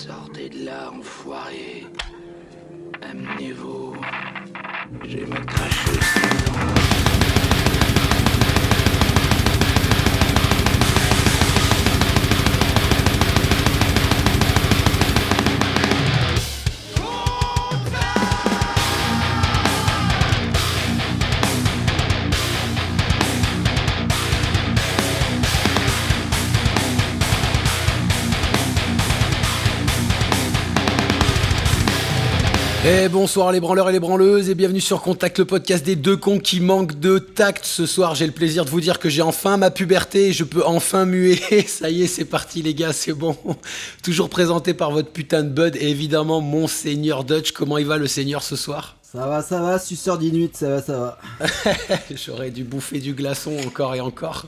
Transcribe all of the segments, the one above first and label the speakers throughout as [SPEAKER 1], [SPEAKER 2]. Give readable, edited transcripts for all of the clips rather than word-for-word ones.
[SPEAKER 1] Sortez de là, enfoirés. Amenez-vous. Je vais me cracher dedans.
[SPEAKER 2] Et bonsoir les branleurs et les branleuses et bienvenue sur Contact, le podcast des deux cons qui manquent de tact. Ce soir, j'ai le plaisir de vous dire que j'ai enfin ma puberté et je peux enfin muer. Ça y est, c'est parti les gars, c'est bon. Toujours présenté par votre putain de bud et évidemment Monseigneur Dutch. Comment il va le seigneur ce soir ?
[SPEAKER 3] Ça va, suceur d'Inuit, ça va.
[SPEAKER 2] J'aurais dû bouffer du glaçon encore et encore.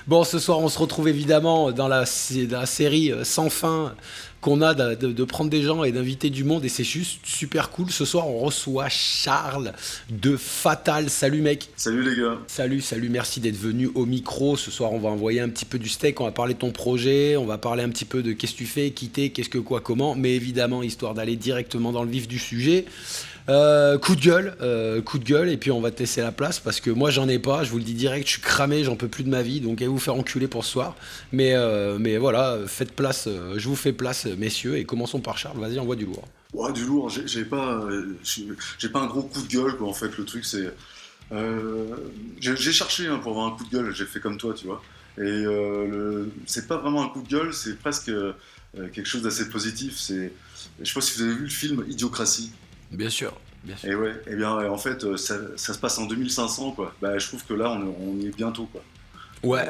[SPEAKER 2] Bon, ce soir, on se retrouve évidemment dans la série sans fin qu'on a de prendre des gens et d'inviter du monde et c'est juste super cool. Ce soir, on reçoit Charles de Fatal. Salut mec.
[SPEAKER 4] Salut les gars.
[SPEAKER 2] Salut, merci d'être venu au micro. Ce soir, on va envoyer un petit peu du steak, on va parler de ton projet, on va parler un petit peu de qu'est-ce que tu fais, qui t'es, qu'est-ce que quoi, comment, mais évidemment, histoire d'aller directement dans le vif du sujet. Coup de gueule, et puis on va te laisser la place parce que moi j'en ai pas, je vous le dis direct, je suis cramé, j'en peux plus de ma vie, donc allez vous faire enculer pour ce soir. Mais voilà, faites place, je vous fais place, messieurs, et commençons par Charles, vas-y, envoie du lourd.
[SPEAKER 4] Ouais, du lourd, j'ai pas un gros coup de gueule, quoi, en fait, le truc c'est... j'ai cherché pour avoir un coup de gueule, j'ai fait comme toi, tu vois, et c'est pas vraiment un coup de gueule, c'est presque quelque chose d'assez positif, je sais pas si vous avez vu le film Idiocratie.
[SPEAKER 2] Bien sûr.
[SPEAKER 4] Et ouais, et bien en fait ça se passe en 2500 quoi. Bah je trouve que là on y est bientôt quoi.
[SPEAKER 2] Ouais.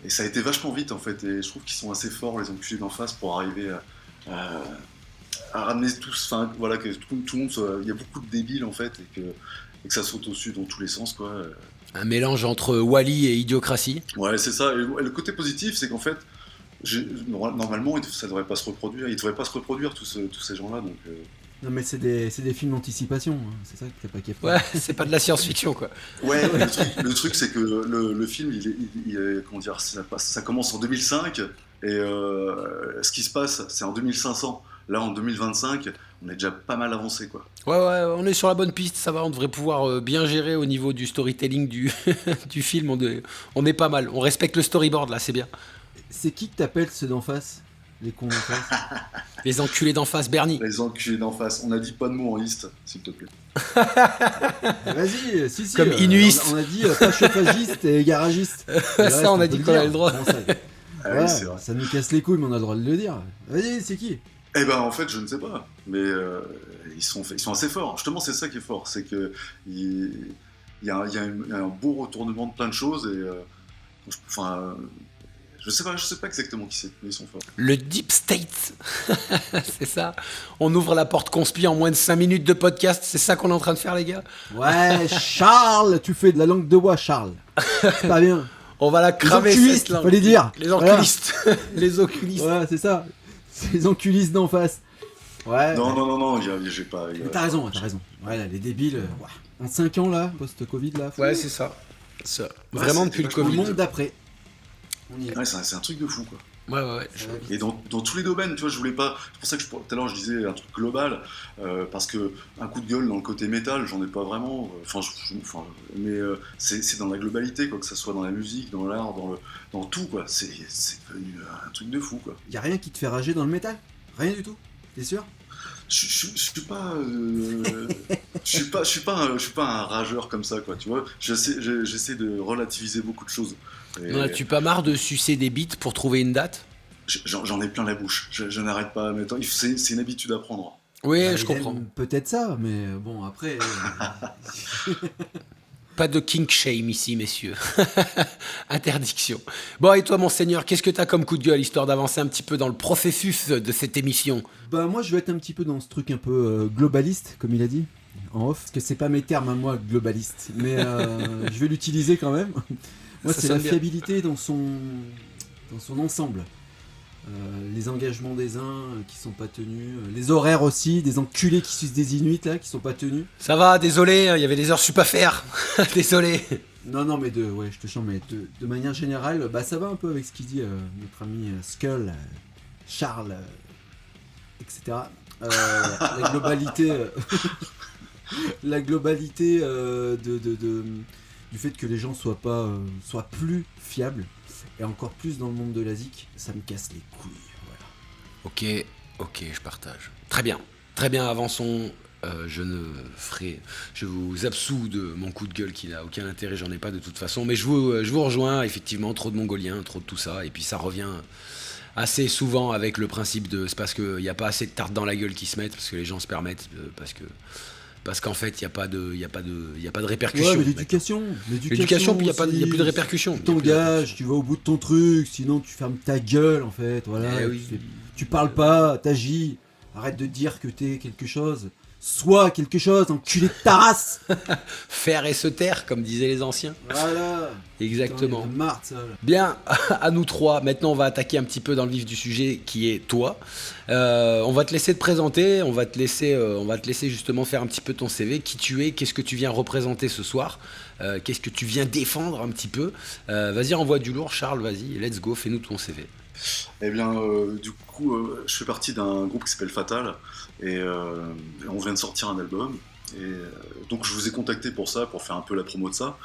[SPEAKER 4] Et ça a été vachement vite en fait et je trouve qu'ils sont assez forts les enculés d'en face pour arriver à ramener tous, enfin voilà que tout le monde soit, il y a beaucoup de débiles en fait et que ça saute au-dessus dans tous les sens quoi.
[SPEAKER 2] Un mélange entre Wall-E et Idiocratie.
[SPEAKER 4] Ouais c'est ça. Et le côté positif c'est qu'en fait normalement ça devrait pas se reproduire. Ils devraient pas se reproduire tous ces gens là donc.
[SPEAKER 3] Non mais c'est des films d'anticipation, hein. C'est ça que t'as pas kiffé.
[SPEAKER 2] Ouais, c'est pas de la science-fiction quoi.
[SPEAKER 4] Ouais, le truc c'est que le film, il est comment dire, ça commence en 2005 et ce qui se passe, c'est en 2500. Là, en 2025, on est déjà pas mal avancé quoi.
[SPEAKER 2] Ouais, on est sur la bonne piste, ça va, on devrait pouvoir bien gérer au niveau du storytelling du film, on est pas mal, on respecte le storyboard là, c'est bien.
[SPEAKER 3] C'est qui que t'appelles ceux d'en face ? Les cons d'en face.
[SPEAKER 2] Les enculés d'en face, Bernie.
[SPEAKER 4] Les enculés d'en face. On a dit pas de mots en liste, s'il te plaît.
[SPEAKER 3] Vas-y, si.
[SPEAKER 2] Comme inuiste.
[SPEAKER 3] On a dit pas chauffagiste et garagiste. Et
[SPEAKER 2] ça, on a dit qu'on avait le droit.
[SPEAKER 3] Ouais, ça nous casse les couilles, mais on a le droit de le dire. Vas-y, c'est qui ?
[SPEAKER 4] Eh ben, en fait, je ne sais pas. Mais ils sont assez forts. Justement, c'est ça qui est fort. C'est que il y a un beau retournement de plein de choses et je sais pas exactement qui c'est, mais ils sont forts.
[SPEAKER 2] Le Deep State, c'est ça. On ouvre la porte conspi en moins de 5 minutes de podcast, c'est ça qu'on est en train de faire les gars.
[SPEAKER 3] Ouais, Charles, tu fais de la langue de bois, Charles. C'est pas bien.
[SPEAKER 2] On va la cramer cette langue.
[SPEAKER 3] Fallait dire.
[SPEAKER 2] Les enculistes. Voilà. Les oculistes.
[SPEAKER 3] Ouais, c'est ça. C'est les enculistes d'en face. Ouais.
[SPEAKER 4] Non, j'ai pas...
[SPEAKER 3] Mais t'as raison. Ouais, là, les débiles, en 5 ans là, post-Covid là.
[SPEAKER 2] Ouais, c'est ça. Vraiment depuis le Covid.
[SPEAKER 3] Le monde d'après.
[SPEAKER 4] Ouais, c'est un truc de fou quoi.
[SPEAKER 2] Ouais.
[SPEAKER 4] Et dans tous les domaines, tu vois, je voulais pas. C'est pour ça que tout à l'heure je disais un truc global, parce que un coup de gueule dans le côté métal, j'en ai pas vraiment. Mais c'est dans la globalité, quoi, que ça soit dans la musique, dans l'art, dans tout quoi. C'est devenu un truc de fou quoi.
[SPEAKER 3] Y a rien qui te fait rager dans le métal ? Rien du tout ? T'es sûr ?
[SPEAKER 4] Je suis pas un rageur comme ça quoi. Tu vois, j'essaie de relativiser beaucoup de choses.
[SPEAKER 2] N'en as-tu pas marre de sucer des bites pour trouver une date ?
[SPEAKER 4] J'en ai plein la bouche, je n'arrête pas, mais attends, c'est une habitude à prendre.
[SPEAKER 2] Oui, je comprends.
[SPEAKER 3] Peut-être ça, mais bon, après...
[SPEAKER 2] Pas de kink shame ici, messieurs. Interdiction. Bon, et toi, Monseigneur, qu'est-ce que t'as comme coup de gueule, histoire d'avancer un petit peu dans le processus de cette émission ?
[SPEAKER 3] Bah moi, je vais être un petit peu dans ce truc un peu globaliste, comme il a dit, en off, parce que c'est pas mes termes à moi, globaliste, mais je vais l'utiliser quand même. Moi, c'est la fiabilité dans son ensemble. Les engagements des uns qui sont pas tenus, les horaires aussi, des enculés qui sucent des Inuits là, qui sont pas tenus.
[SPEAKER 2] Ça va, désolé, il y avait des heures sup à faire. Désolé.
[SPEAKER 3] Non, mais je te chante, mais de manière générale, bah ça va un peu avec ce qu'il dit notre ami Skull, Charles. etc. La globalité, la globalité du fait que les gens soient plus fiables, et encore plus dans le monde de la zik, ça me casse les couilles. Voilà.
[SPEAKER 2] Ok, je partage. Très bien, avançons. Je vous absous de mon coup de gueule qui n'a aucun intérêt, j'en ai pas de toute façon, mais je vous rejoins, effectivement, trop de Mongoliens, trop de tout ça, et puis ça revient assez souvent avec le principe de, c'est parce qu'il n'y a pas assez de tartes dans la gueule qui se mettent, parce que les gens se permettent, parce qu'en fait, il n'y a pas de répercussions.
[SPEAKER 3] Ouais, mais l'éducation,
[SPEAKER 2] puis il n'y a plus de répercussions.
[SPEAKER 3] Tu t'engages, tu vas au bout de ton truc, sinon tu fermes ta gueule, en fait, voilà.
[SPEAKER 2] Oui.
[SPEAKER 3] Tu parles pas, t'agis, arrête de dire que t'es quelque chose. Sois quelque chose, enculé de ta race.
[SPEAKER 2] Faire et se taire, comme disaient les anciens.
[SPEAKER 3] Voilà.
[SPEAKER 2] Exactement.
[SPEAKER 3] Putain, marre de ça, là.
[SPEAKER 2] Bien, à nous trois. Maintenant, on va attaquer un petit peu dans le vif du sujet, qui est toi. On va te laisser te présenter. On va te laisser justement faire un petit peu ton CV. Qui tu es, qu'est-ce que tu viens représenter ce soir, qu'est-ce que tu viens défendre un petit peu. Vas-y, envoie du lourd, Charles. Vas-y, let's go. Fais-nous ton CV.
[SPEAKER 4] Eh bien, du coup, je fais partie d'un groupe qui s'appelle Fatal, et on vient de sortir un album, et donc je vous ai contacté pour ça, pour faire un peu la promo de ça.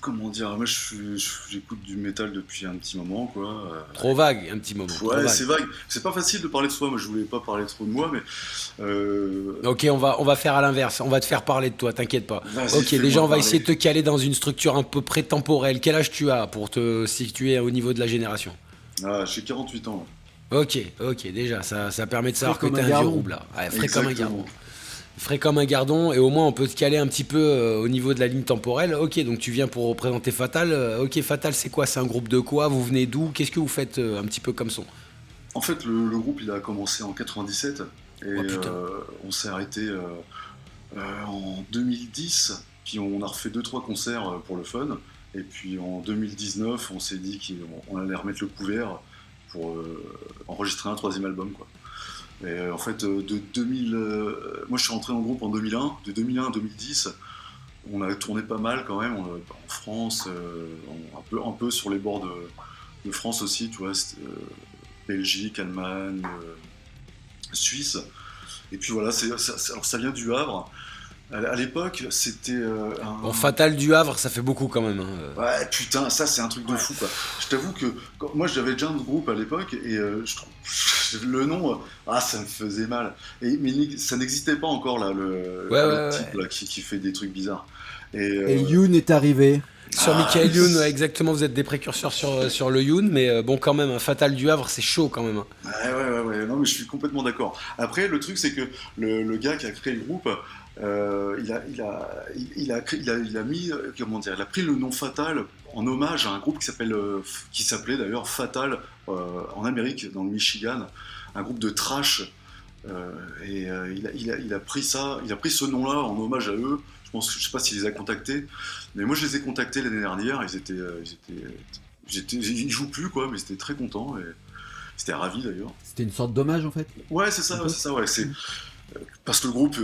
[SPEAKER 4] Comment dire, moi j'écoute du métal depuis un petit moment, quoi.
[SPEAKER 2] Trop vague, un petit moment.
[SPEAKER 4] Ouais, c'est vague. C'est pas facile de parler de soi, moi je voulais pas parler trop de moi, mais...
[SPEAKER 2] Ok, on va faire à l'inverse, on va te faire parler de toi, t'inquiète pas.
[SPEAKER 4] Vas-y,
[SPEAKER 2] ok, déjà on va essayer de te caler dans une structure à peu près temporelle. Quel âge tu as pour te situer au niveau de la génération?
[SPEAKER 4] J'ai 48 ans.
[SPEAKER 2] Ok, déjà, ça permet de savoir que
[SPEAKER 3] comme
[SPEAKER 2] t'es
[SPEAKER 3] un
[SPEAKER 2] un vieux
[SPEAKER 3] gardon.
[SPEAKER 2] rouble là. Ouais, frais comme un
[SPEAKER 4] Exactement.
[SPEAKER 2] gardon. Frais comme un gardon, et au moins on peut te caler un petit peu au niveau de la ligne temporelle. Ok, donc tu viens pour représenter Fatal. Ok, Fatal, c'est quoi? C'est un groupe de quoi? Vous venez d'où? Qu'est-ce que vous faites un petit peu comme son?
[SPEAKER 4] En fait, le groupe il a commencé en 97, et
[SPEAKER 2] Oh, putain.
[SPEAKER 4] on s'est arrêté en 2010, puis on a refait 2-3 concerts pour le fun, et puis en 2019 on s'est dit qu'on allait remettre le couvert pour enregistrer un 3e album, quoi. Et en fait, de 2000, moi je suis rentré dans le groupe en 2001, de 2001 à 2010, on a tourné pas mal quand même, en France, un peu sur les bords de France aussi, tu vois, Belgique, Allemagne, Suisse. Et puis voilà, alors ça vient du Havre. À l'époque, c'était
[SPEAKER 2] Bon, Fatal du Havre, ça fait beaucoup quand même. Hein.
[SPEAKER 4] Ouais, putain, ça c'est un truc de fou, quoi. Je t'avoue que moi j'avais déjà un groupe à l'époque, et je trouve le nom, ça me faisait mal. Mais ça n'existait pas encore là, le type là, qui fait des trucs bizarres.
[SPEAKER 3] Et Youn est arrivé.
[SPEAKER 2] Sur Michael Youn, exactement, vous êtes des précurseurs sur le Youn, mais bon, quand même, un Fatal du Havre, c'est chaud quand même. Hein.
[SPEAKER 4] Ouais, non, mais je suis complètement d'accord. Après, le truc, c'est que le gars qui a créé le groupe, il a pris le nom Fatal en hommage à un groupe qui s'appelait d'ailleurs Fatal en Amérique, dans le Michigan, un groupe de thrash. Il a pris ce nom-là en hommage à eux. Je sais pas s'il les a contactés, mais moi je les ai contactés l'année dernière. Ils jouent plus, quoi, mais ils étaient très contents, et ils étaient ravis d'ailleurs.
[SPEAKER 3] C'était une sorte d'hommage en fait.
[SPEAKER 4] Ouais, c'est ça, ouais. C'est parce que le groupe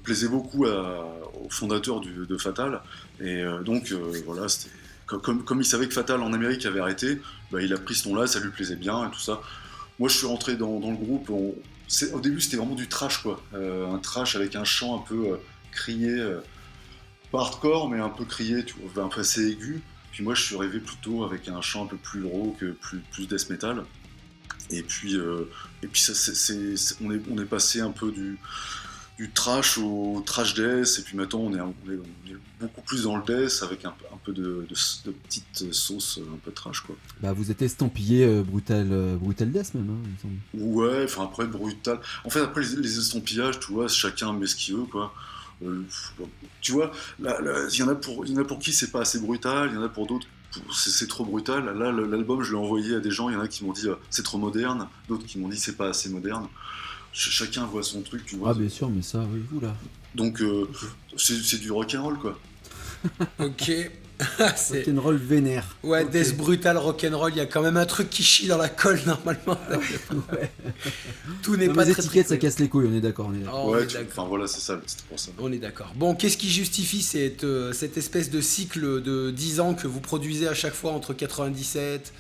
[SPEAKER 4] plaisait beaucoup au fondateur de Fatal, et donc voilà, c'était comme il savait que Fatal en Amérique avait arrêté, il a pris ce nom-là, ça lui plaisait bien et tout ça. Moi je suis rentré dans le groupe, au début c'était vraiment du trash, quoi, un trash avec un chant un peu crié, pas hardcore mais un peu crié, tu vois, un peu assez aigu. Puis moi je suis arrivé plutôt avec un chant un peu plus rock, plus death metal. Et puis on est passé un peu du trash au trash death, et puis maintenant on est beaucoup plus dans le death avec un peu de petite sauce un peu trash, quoi.
[SPEAKER 3] Bah vous êtes estampillé brutal death même, hein, il me semble.
[SPEAKER 4] Ouais, enfin après brutal. En fait après les estampillages, tu vois, chacun met ce qu'il veut, quoi. Tu vois, il y en a pour qui c'est pas assez brutal, il y en a pour d'autres c'est trop brutal. Là, l'album, je l'ai envoyé à des gens, il y en a qui m'ont dit c'est trop moderne, d'autres qui m'ont dit c'est pas assez moderne. Chacun voit son truc, tu vois.
[SPEAKER 3] Ah bien sûr, mais ça, oui, oula.
[SPEAKER 4] Donc c'est du rock'n'roll, quoi.
[SPEAKER 2] Ok. C'est
[SPEAKER 3] rock'n'roll vénère.
[SPEAKER 2] Ouais,
[SPEAKER 3] Okay.
[SPEAKER 2] Death Brutal, rock'n'roll, il y a quand même un truc qui chie dans la colle normalement.
[SPEAKER 3] Ouais.
[SPEAKER 2] Tout n'est
[SPEAKER 3] Non,
[SPEAKER 2] pas
[SPEAKER 3] les
[SPEAKER 2] très
[SPEAKER 3] étiquettes, ça casse les couilles, on est d'accord.
[SPEAKER 2] Oh,
[SPEAKER 4] ouais, enfin voilà, c'est ça, c'était pour ça.
[SPEAKER 2] On est d'accord. Bon, qu'est-ce qui justifie cette espèce de cycle de 10 ans que vous produisez à chaque fois entre 97,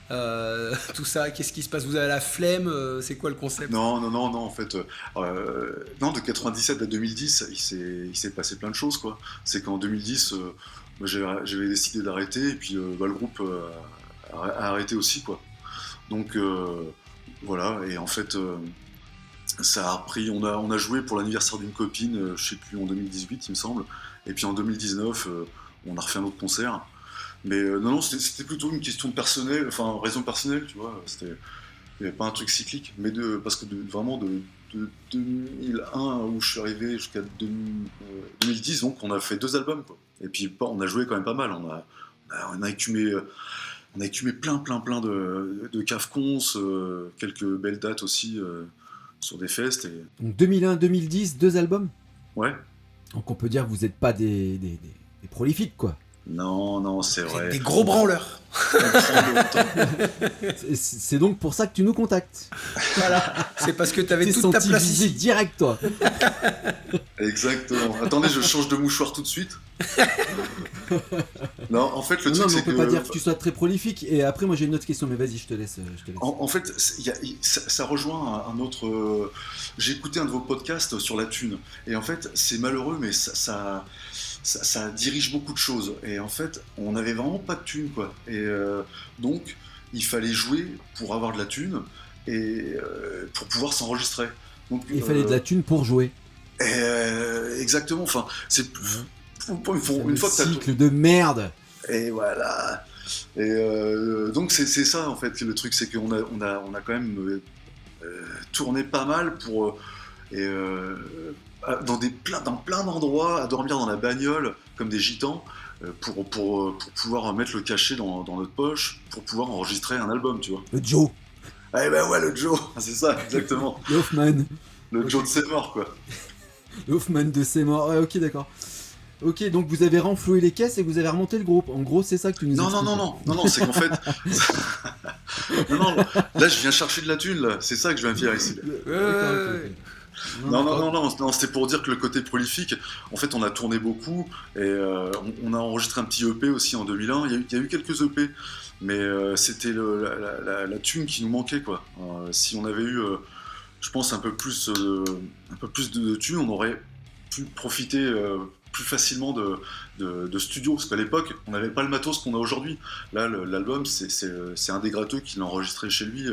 [SPEAKER 2] tout ça, qu'est-ce qui se passe? Vous avez la flemme? C'est quoi le concept?
[SPEAKER 4] Non, en fait, non, de 97 à 2010, il s'est passé plein de choses, quoi. C'est qu'en 2010, moi, j'avais décidé d'arrêter, et puis le groupe a arrêté aussi, quoi. Donc, voilà, et en fait, ça a repris, on a joué pour l'anniversaire d'une copine, je sais plus, en 2018, il me semble, et puis en 2019, on a refait un autre concert. Mais non, c'était plutôt une question personnelle, enfin, raison personnelle, tu vois, il n'y avait pas un truc cyclique, mais parce que vraiment de 2001 où je suis arrivé jusqu'à 2010, donc on a fait 2 albums, quoi. Et puis on a joué quand même pas mal, on a écumé plein de cafcons, quelques belles dates aussi sur des fests.
[SPEAKER 3] Donc 2001-2010, 2 albums.
[SPEAKER 4] Ouais.
[SPEAKER 3] Donc on peut dire que vous n'êtes pas des prolifiques, quoi.
[SPEAKER 4] Non, c'est vrai.
[SPEAKER 2] Des gros branleurs.
[SPEAKER 3] C'est donc pour ça que tu nous contactes.
[SPEAKER 2] Voilà. C'est parce que tu avais
[SPEAKER 3] T'es
[SPEAKER 2] toute ta
[SPEAKER 3] senti
[SPEAKER 2] place
[SPEAKER 3] visé
[SPEAKER 2] ici.
[SPEAKER 3] direct, toi.
[SPEAKER 4] Exactement. Attendez, je change de mouchoir tout de suite. Non, en fait, le truc,
[SPEAKER 3] Non, mais
[SPEAKER 4] c'est
[SPEAKER 3] on peut pas dire que tu sois très prolifique. Et après, moi, j'ai une autre question, mais vas-y, je te laisse.
[SPEAKER 4] En fait, ça rejoint un autre. J'ai écouté un de vos podcasts sur la thune, et en fait, c'est malheureux, mais ça dirige beaucoup de choses. Et en fait, on n'avait vraiment pas de thune, quoi. Et donc, il fallait jouer pour avoir de la thune et pour pouvoir s'enregistrer. Donc,
[SPEAKER 3] Il fallait de la thune pour jouer.
[SPEAKER 4] Exactement. Enfin, c'est une fois que t'as
[SPEAKER 3] cycle de merde.
[SPEAKER 4] Et voilà. Et donc c'est ça en fait le truc, c'est qu'on a quand même tourné pas mal pour dans plein d'endroits, à dormir dans la bagnole comme des gitans pour pouvoir mettre le cachet dans notre poche pour pouvoir enregistrer un album, tu vois.
[SPEAKER 3] Le Joe.
[SPEAKER 4] Eh ben ouais, le Joe, c'est ça exactement.
[SPEAKER 3] Le Hoffman.
[SPEAKER 4] Le Joe de Seymour, quoi.
[SPEAKER 3] Le Hoffman de Seymour. Ouais, ok, d'accord. Ok, donc vous avez renfloué les caisses et vous avez remonté le groupe. En gros, c'est ça que tu nous expliques.
[SPEAKER 4] Non, c'est qu'en fait... non, là, je viens chercher de la thune, là. C'est ça que je viens faire ici.
[SPEAKER 2] Ouais.
[SPEAKER 4] Non, c'était pour dire que le côté prolifique, en fait, on a tourné beaucoup et on a enregistré un petit EP aussi en 2001. Il y a eu quelques EP, mais c'était la thune qui nous manquait, quoi. Si on avait eu, je pense, un peu plus de thune, on aurait pu profiter plus facilement de studio, parce qu'à l'époque, on n'avait pas le matos qu'on a aujourd'hui. Là, l'album, c'est un des gratteux qui l'a enregistré chez lui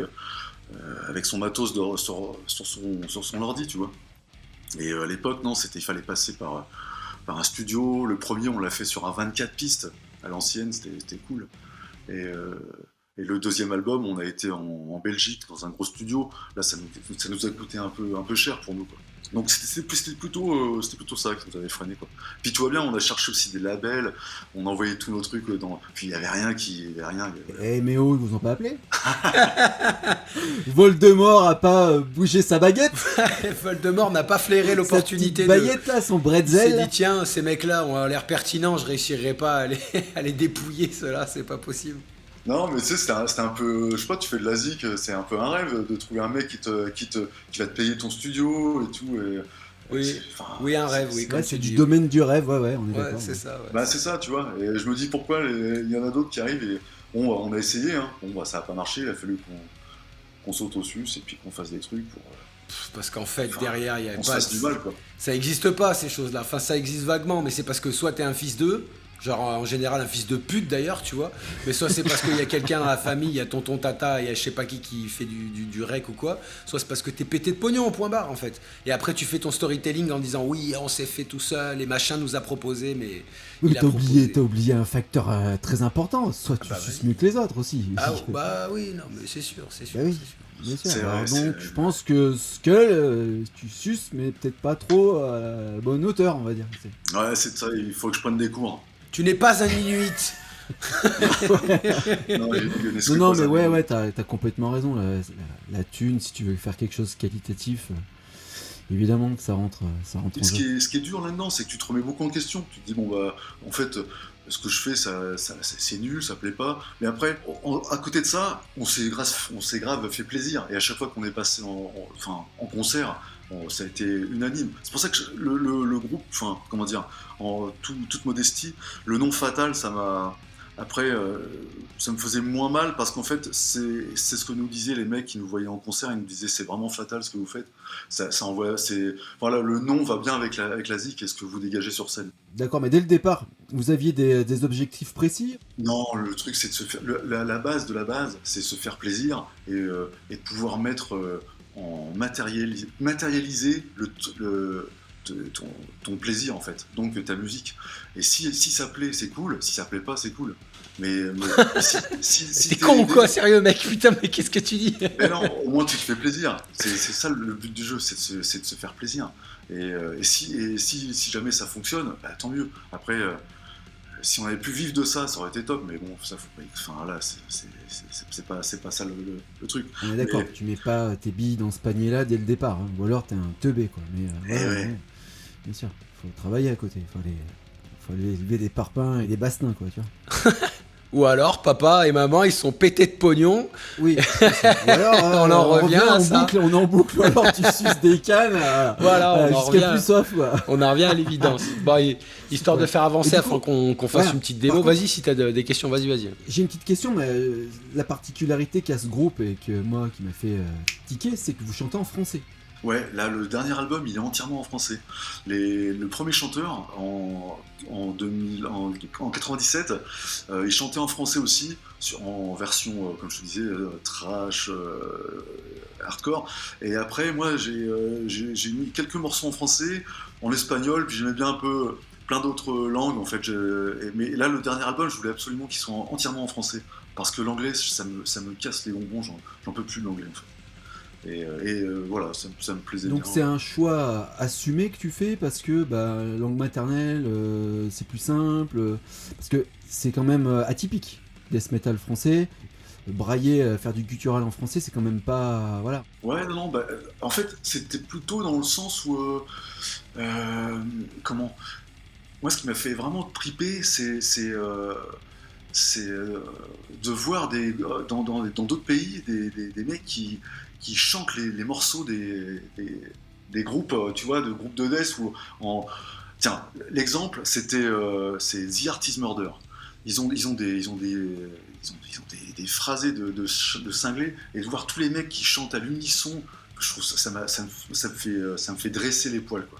[SPEAKER 4] avec son matos sur son ordi, tu vois. Et à l'époque, non, il fallait passer par un studio. Le premier, on l'a fait sur un 24 pistes à l'ancienne, c'était cool. Et le deuxième album, on a été en Belgique, dans un gros studio. Là, ça nous a coûté un peu cher pour nous, quoi. Donc c'était plutôt ça qui nous avait freiné, quoi. Puis tu vois bien, on a cherché aussi des labels, on envoyait tous nos trucs puis il n'y avait rien
[SPEAKER 3] mais oh, ils vous ont pas appelé? Voldemort a pas bougé sa baguette?
[SPEAKER 2] Voldemort n'a pas flairé l'opportunité.
[SPEAKER 3] Sa baguette là, son bretzel.
[SPEAKER 2] Il s'est dit tiens, ces mecs-là ont l'air pertinents, je réussirai pas à les dépouiller, ceux-là, c'est pas possible.
[SPEAKER 4] Non, mais tu sais, c'était un peu... Je sais pas, tu fais de la zik, c'est un peu un rêve de trouver un mec qui va te payer ton studio et tout.
[SPEAKER 2] Oui, un rêve, oui.
[SPEAKER 3] Ouais, c'est du domaine du rêve, ouais, on est d'accord.
[SPEAKER 2] C'est ça, ouais.
[SPEAKER 4] Bah, c'est ça, tu vois. Et je me dis pourquoi il y en a d'autres qui arrivent et bon, on a essayé, hein. Bon, bah, ça a pas marché, il a fallu qu'on saute au sus et puis qu'on fasse des trucs pour...
[SPEAKER 2] Parce qu'en fait, derrière, il y a
[SPEAKER 4] pas... se fasse du mal, quoi.
[SPEAKER 2] Ça existe pas, ces choses-là. Enfin, ça existe vaguement, mais c'est parce que soit t'es un fils d'eux, genre en général un fils de pute d'ailleurs, tu vois, mais soit c'est parce qu'il y a quelqu'un dans la famille, il y a tonton tata, il y a je sais pas qui fait du rec ou quoi, soit c'est parce que t'es pété de pognon au point barre en fait. Et après tu fais ton storytelling en disant oui, on s'est fait tout seul et machin nous a proposé, mais
[SPEAKER 3] oui, t'as oublié un facteur très important, soit tu suces mieux que les autres aussi.
[SPEAKER 2] Bah oui, non mais c'est sûr.
[SPEAKER 3] Bah oui. Bien sûr.
[SPEAKER 4] Vrai,
[SPEAKER 3] donc je pense que tu suces, mais peut-être pas trop à la bonne hauteur, on va dire.
[SPEAKER 4] Ouais, c'est ça, il faut que je prenne des cours.
[SPEAKER 2] Tu n'es pas un Inuit.
[SPEAKER 3] Non, mais ouais, t'as complètement raison. La thune, si tu veux faire quelque chose de qualitatif, évidemment que ça rentre en jeu.
[SPEAKER 4] Ce qui est dur là-dedans, c'est que tu te remets beaucoup en question. Tu te dis, bon, bah, en fait, ce que je fais, c'est nul, ça plaît pas. Mais après, à côté de ça, on s'est grave fait plaisir. Et à chaque fois qu'on est passé en concert, ça a été unanime. C'est pour ça que le groupe, enfin, comment dire, en toute modestie, le nom Fatal, ça m'a Après, ça me faisait moins mal parce qu'en fait, c'est ce que nous disaient les mecs qui nous voyaient en concert. Ils nous disaient c'est vraiment fatal ce que vous faites. Ça envoie, voilà, le nom va bien avec la zik et ce que vous dégagez sur scène.
[SPEAKER 3] D'accord, mais dès le départ, vous aviez des objectifs précis ?
[SPEAKER 4] Non, le truc c'est de se faire. La base de la base, c'est se faire plaisir et de pouvoir mettre en matérialiser ton plaisir en fait, donc ta musique. Et si ça plaît, c'est cool. Si ça plaît pas, c'est cool. Mais si
[SPEAKER 2] t'es con ou quoi, sérieux mec, putain, mais qu'est-ce que tu dis?
[SPEAKER 4] Mais non, au moins tu te fais plaisir. C'est ça le but du jeu, c'est de se faire plaisir. Et si jamais ça fonctionne, bah, tant mieux. Après, si on avait pu vivre de ça, ça aurait été top. Mais bon, ça faut pas. Enfin là, c'est pas ça le truc.
[SPEAKER 3] On est d'accord. Tu mets pas tes billes dans ce panier-là dès le départ, hein. Ou alors t'es un teubé quoi. Mais voilà, ouais. Bien sûr, faut travailler à côté. Faut aller élever des parpaings et des bastins quoi, tu vois.
[SPEAKER 2] Ou alors, papa et maman, ils sont pétés de pognon.
[SPEAKER 3] Oui. Ou alors,
[SPEAKER 2] on en revient à ça.
[SPEAKER 3] On en boucle, ou alors tu suces des cannes.
[SPEAKER 2] Voilà,
[SPEAKER 3] jusqu'à plus soif. Quoi.
[SPEAKER 2] On en revient à l'évidence. Bon, histoire de faire avancer, afin qu'on fasse une petite démo.
[SPEAKER 3] Contre,
[SPEAKER 2] vas-y, si t'as des questions, vas-y.
[SPEAKER 3] J'ai une petite question, mais la particularité qu'a ce groupe et que moi, qui m'a fait tiquer, c'est que vous chantez en français.
[SPEAKER 4] Ouais, là, le dernier album, il est entièrement en français. Le premier chanteur, en 97, il chantait en français aussi, en version, comme je te disais, trash, hardcore. Et après, moi, j'ai mis quelques morceaux en français, en espagnol, puis j'aimais bien un peu plein d'autres langues, en fait. Mais là, le dernier album, je voulais absolument qu'il soit entièrement en français. Parce que l'anglais, ça me casse les bonbons, j'en peux plus de l'anglais, en fait. Et voilà, ça me plaisait bien.
[SPEAKER 3] Donc c'est un choix assumé que tu fais parce que langue maternelle, c'est plus simple, parce que c'est quand même atypique, death metal français, brailler, faire du guttural en français, c'est quand même pas... voilà.
[SPEAKER 4] Ouais, non, en fait, c'était plutôt dans le sens où... comment... Moi, ce qui m'a fait vraiment triper, c'est de voir dans d'autres pays des mecs qui chantent les morceaux des groupes, tu vois, de groupes de death Tiens, l'exemple, c'est The Artist Murder. Ils ont des phrasés de cinglés, et de voir tous les mecs qui chantent à l'unisson, je trouve ça me fait dresser les poils, quoi.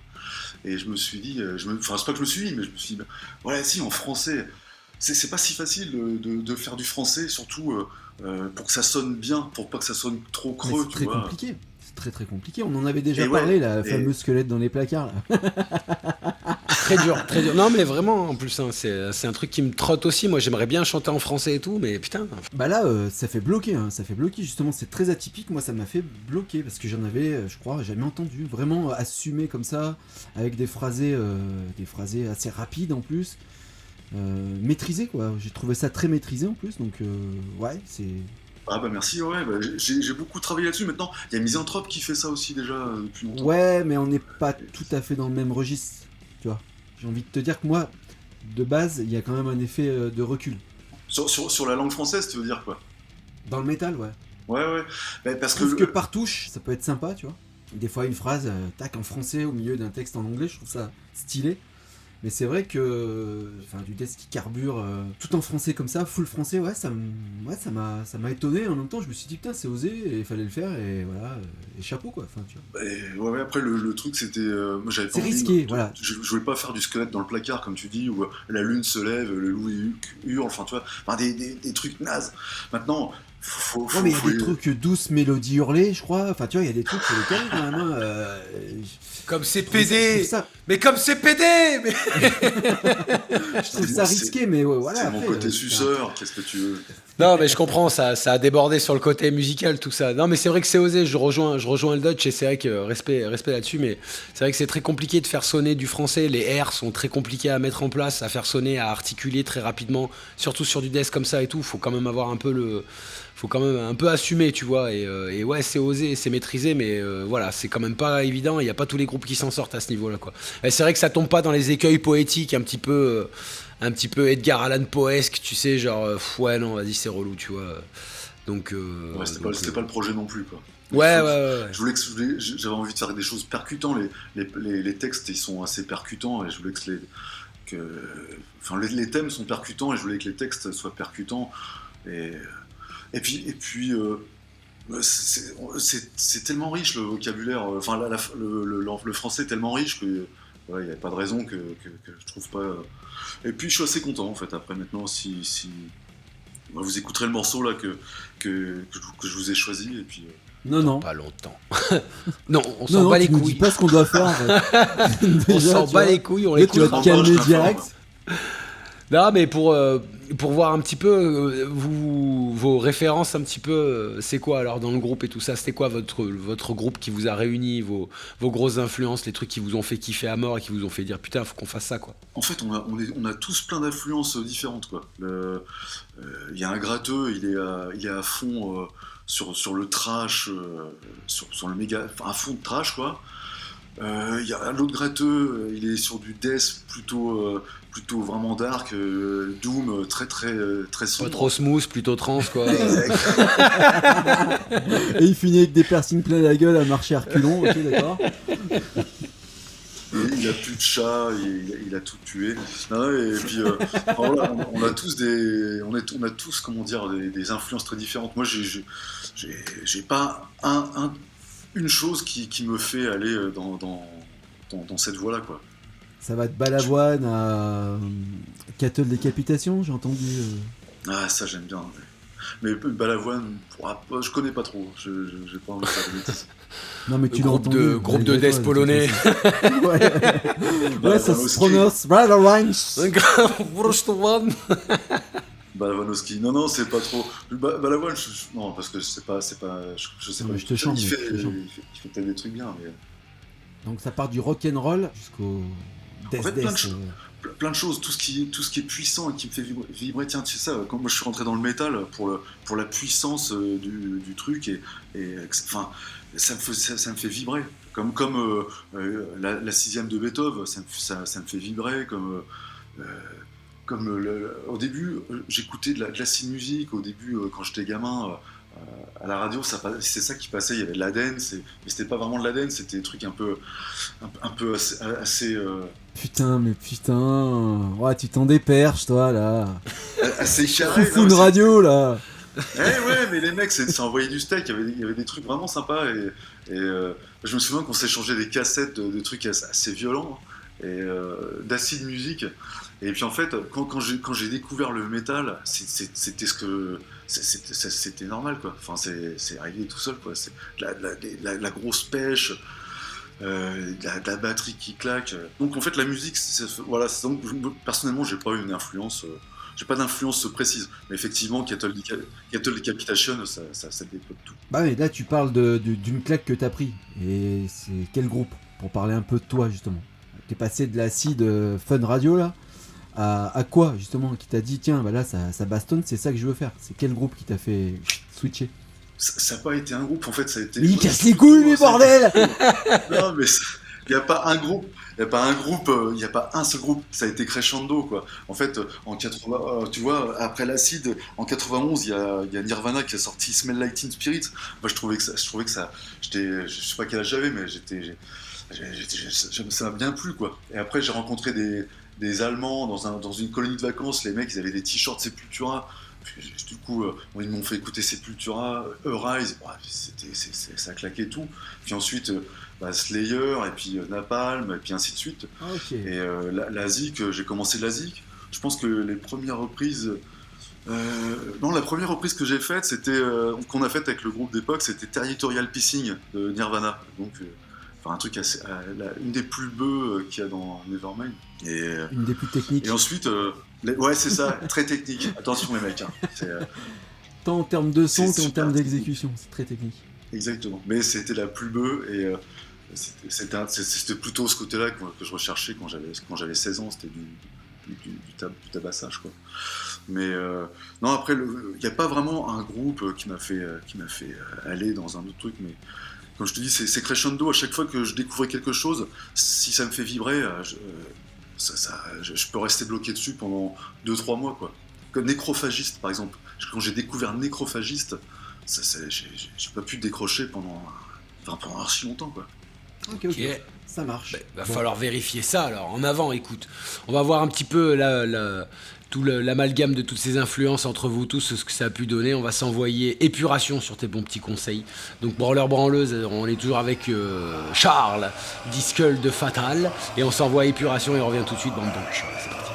[SPEAKER 4] Et je me suis dit, enfin c'est pas que je me suis dit, mais je me suis dit, voilà, si en français, c'est pas si facile de faire du français, surtout pour que ça sonne bien, pour pas que ça sonne trop creux.
[SPEAKER 3] C'est très compliqué. C'est très très compliqué. On en avait déjà parlé, la fameuse squelette dans les placards. Là.
[SPEAKER 2] Très dur, très dur. Non mais vraiment, en plus, hein, c'est un truc qui me trotte aussi. Moi j'aimerais bien chanter en français et tout, mais putain.
[SPEAKER 3] Bah là, ça fait bloquer, hein. Ça fait bloquer. Justement, c'est très atypique. Moi, ça m'a fait bloquer parce que j'en avais, je crois, jamais entendu. Vraiment assumé comme ça, avec des phrasés assez rapides en plus. Maîtrisé quoi, j'ai trouvé ça très maîtrisé en plus, donc ouais, c'est...
[SPEAKER 4] Ah bah merci, ouais, j'ai beaucoup travaillé là-dessus. Maintenant, il y a Misanthrope qui fait ça aussi déjà depuis longtemps.
[SPEAKER 3] Ouais, mais on n'est pas tout à fait dans le même registre, tu vois. J'ai envie de te dire que moi, de base, il y a quand même un effet de recul.
[SPEAKER 4] Sur la langue française, tu veux dire quoi?
[SPEAKER 3] Dans le métal, ouais.
[SPEAKER 4] Ouais, mais parce
[SPEAKER 3] que par touche, ça peut être sympa, tu vois. Des fois, une phrase, tac, en français au milieu d'un texte en anglais, je trouve ça stylé. Mais c'est vrai que du death qui carbure tout en français comme ça, full français, ouais, ça m'a étonné. En même temps, je me suis dit putain, c'est osé et il fallait le faire et voilà, et chapeau quoi. Enfin, tu
[SPEAKER 4] vois. Ouais, après le truc c'était, moi j'avais pas
[SPEAKER 3] c'est risqué, voilà.
[SPEAKER 4] Je voulais pas faire du squelette dans le placard comme tu dis où la lune se lève, le loup hurle, enfin tu vois, des trucs nazes. Maintenant.
[SPEAKER 3] Mais il y a des trucs douces, mélodies hurlées, je crois. Enfin, tu vois, il y a des trucs sur lesquels, quand même.
[SPEAKER 2] Comme c'est pédé. Mais comme c'est pédé. Mais...
[SPEAKER 3] je trouve ça risqué, mais ouais, voilà.
[SPEAKER 4] C'est mon côté suceur. Qu'est-ce que tu veux?
[SPEAKER 2] Non, mais je comprends. Ça a débordé sur le côté musical, tout ça. Non, mais c'est vrai que c'est osé. Je rejoins le Dutch et c'est vrai que respect là-dessus. Mais c'est vrai que c'est très compliqué de faire sonner du français. Les R sont très compliqués à mettre en place, à faire sonner, à articuler très rapidement. Surtout sur du death comme ça et tout. Faut quand même avoir un peu faut quand même un peu assumer, tu vois, et ouais, c'est osé, c'est maîtrisé, mais voilà, c'est quand même pas évident, il n'y a pas tous les groupes qui s'en sortent à ce niveau-là, quoi. Et c'est vrai que ça tombe pas dans les écueils poétiques un petit peu Edgar Allan Poesque, tu sais, genre, ouais, non, vas-y, c'est relou, tu vois. Donc...
[SPEAKER 4] ouais, c'était pas le projet non plus, quoi.
[SPEAKER 2] Ouais.
[SPEAKER 4] J'avais envie de faire des choses percutantes, les textes, ils sont assez percutants, et je voulais les thèmes sont percutants et je voulais que les textes soient percutants. Et puis c'est tellement riche le vocabulaire. Enfin, le français est tellement riche que il n'y a pas de raison que je trouve pas. Et puis je suis assez content en fait. Après maintenant, si vous écouterez le morceau là que je vous ai choisi et puis.
[SPEAKER 3] Non.
[SPEAKER 2] Pas longtemps. Non, on s'en bat les couilles.
[SPEAKER 3] Tu dis pas ce qu'on doit faire. En fait.
[SPEAKER 2] On s'en bat les couilles, on l'écoute.
[SPEAKER 3] Tu vas te calmer direct.
[SPEAKER 2] Non, mais pour voir un petit peu vos références un petit peu, c'est quoi alors dans le groupe et tout ça? C'était quoi votre groupe qui vous a réunis, vos grosses influences, les trucs qui vous ont fait kiffer à mort et qui vous ont fait dire putain, faut qu'on fasse ça quoi?
[SPEAKER 4] En fait, on a tous plein d'influences différentes quoi. Il y a un gratteux, il est à fond sur le trash, sur le méga, enfin à fond de trash quoi. Il y a l'autre gratteux, il est sur du death plutôt vraiment dark, doom, très sombre.
[SPEAKER 2] Pas trop smooth, plutôt trans quoi.
[SPEAKER 3] Et il finit avec des piercings plein la gueule à marcher à reculons, ok d'accord.
[SPEAKER 4] Et il a plus de chat, il a tout tué. Non, et puis voilà, on a tous comment dire des influences très différentes. Moi j'ai pas une chose qui me fait aller dans cette voie-là, quoi.
[SPEAKER 3] Ça va de Balavoine à Cattle Décapitation, j'ai entendu.
[SPEAKER 4] Ah, ça j'aime bien. Mais Balavoine, je connais pas trop. J'ai pas envie de faire de bêtises.
[SPEAKER 3] Non, mais tu l'as entendu.
[SPEAKER 2] Groupe de death polonais.
[SPEAKER 3] Ouais, ça se prononce Balavoine.
[SPEAKER 4] Balavanowski. Non, c'est pas trop. Balavoine, non, parce que c'est pas. Je sais pas.
[SPEAKER 3] Je te chante.
[SPEAKER 4] Il fait peut-être des trucs bien, mais.
[SPEAKER 3] Donc ça part du rock'n'roll jusqu'au
[SPEAKER 4] en fait, plein de choses, tout ce qui est puissant et qui me fait vibrer. Tiens, tu sais ça, quand moi je suis rentré dans le métal pour la puissance du truc et enfin ça me fait vibrer. Comme la sixième de Beethoven, ça me fait vibrer. Au début, j'écoutais de l'acid music. Au début, quand j'étais gamin. À la radio, c'est ça qui passait. Il y avait de la dance, mais c'était pas vraiment de la dance, c'était des trucs un peu assez
[SPEAKER 3] Putain, ouais, tu t'en déperches, toi, là.
[SPEAKER 4] assez carré.
[SPEAKER 3] Fous une radio, là.
[SPEAKER 4] Ouais, mais les mecs, ça envoyait du steak. Il y avait des trucs vraiment sympas. Et je me souviens qu'on s'échangeait des cassettes de trucs assez violents et d'acid music. Et puis en fait, quand j'ai découvert le métal, c'était c'était normal quoi. Enfin, c'est arrivé tout seul quoi. C'est la grosse pêche, la batterie qui claque. Donc en fait, la musique, voilà. Donc, personnellement, j'ai pas une influence. J'ai pas d'influence précise, mais effectivement, Cattle Decapitation, ça développe tout.
[SPEAKER 3] Bah mais là, tu parles d'une claque que t'as pris. Et c'est quel groupe? Pour parler un peu de toi justement. T'es passé de l'acide Fun Radio là. À quoi justement qui t'a dit tiens bah là ça bastonne, c'est ça que je veux faire? C'est quel groupe qui t'a fait switcher?
[SPEAKER 4] Ça n'a pas été un groupe en fait, ça a été.
[SPEAKER 3] Il casse les couilles les bordel.
[SPEAKER 4] Non mais il n'y a pas un groupe, il n'y a pas un seul groupe, ça a été crescendo quoi. En fait en 80, tu vois, après l'acide en 91 il y a Nirvana qui a sorti Smell Like Teen Spirit. Moi je trouvais que ça je sais pas quel âge j'avais mais ça m'a bien plu quoi. Et après j'ai rencontré des Allemands dans une colonie de vacances, les mecs ils avaient des t-shirts Sepultura, du coup ils m'ont fait écouter Sepultura, Arise, ça claquait tout, puis ensuite Slayer, et puis Napalm, et puis ainsi de suite.
[SPEAKER 3] Okay.
[SPEAKER 4] Et la Zik, j'ai commencé la Zik, je pense que les premières reprises... la première reprise que j'ai faite, qu'on a faite avec le groupe d'époque, c'était Territorial Pissing de Nirvana, donc... Enfin, un truc une des plus beux qu'il y a dans Nevermind.
[SPEAKER 3] Une des plus techniques.
[SPEAKER 4] Et ensuite, ouais, c'est ça, très technique. Attention les mecs.
[SPEAKER 3] Tant en termes de son qu'en termes d'exécution, c'est très technique.
[SPEAKER 4] Exactement. Mais c'était la plus beux et c'était plutôt ce côté-là que je recherchais quand j'avais 16 ans. C'était du tabassage, quoi. Mais non, après, il n'y a pas vraiment un groupe qui m'a fait aller dans un autre truc, mais. Comme je te dis, c'est crescendo. À chaque fois que je découvrais quelque chose, si ça me fait vibrer, je peux rester bloqué dessus pendant 2-3 mois, quoi. Comme Nécrophagiste, par exemple. Quand j'ai découvert Nécrophagiste, j'ai pas pu décrocher pendant archi longtemps, quoi.
[SPEAKER 3] Ok. Ça marche.
[SPEAKER 2] Va falloir vérifier ça alors. En avant, écoute. On va voir un petit peu tout l'amalgame de toutes ces influences entre vous tous, ce que ça a pu donner. On va s'envoyer épuration sur tes bons petits conseils. Donc branleur branleuse, on est toujours avec Charles, Discull de Fatal. Et on s'envoie épuration et on revient tout de suite dans le bunch. C'est parti.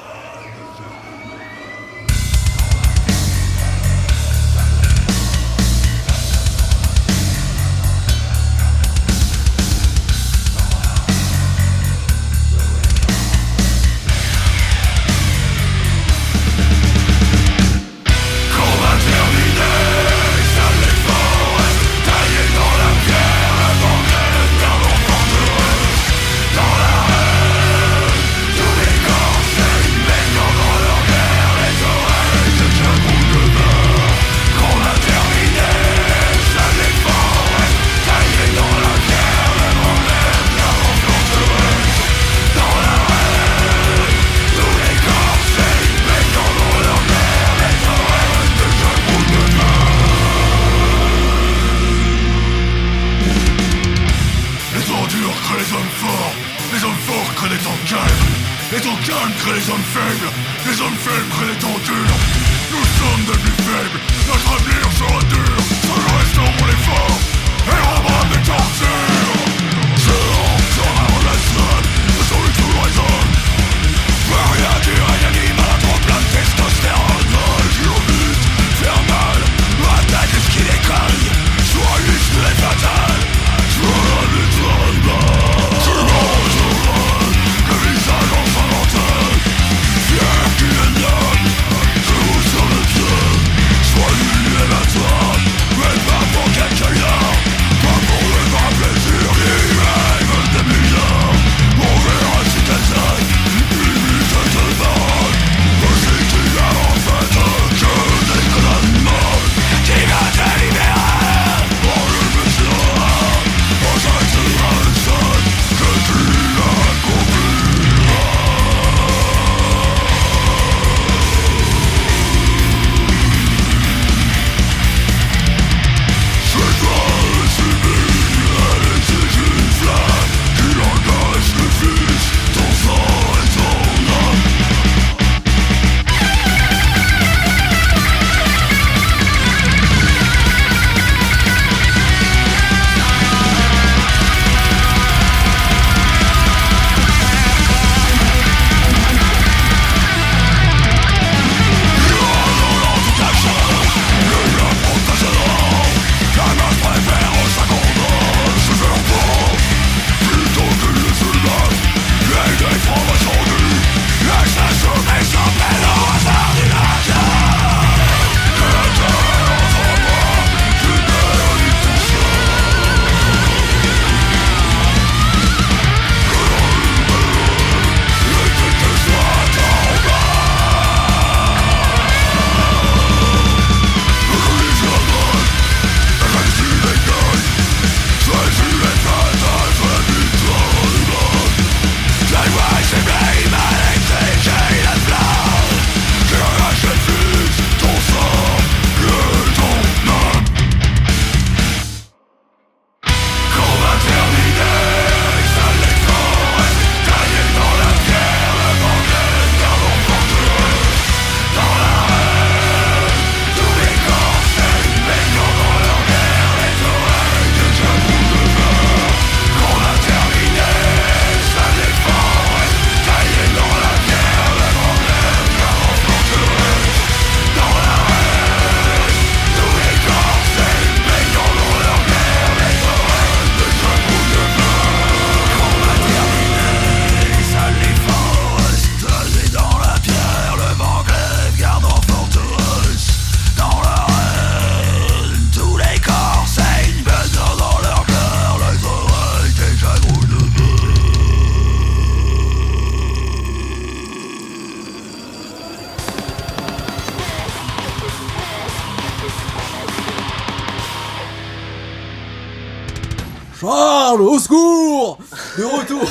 [SPEAKER 3] Charles, au secours! De retour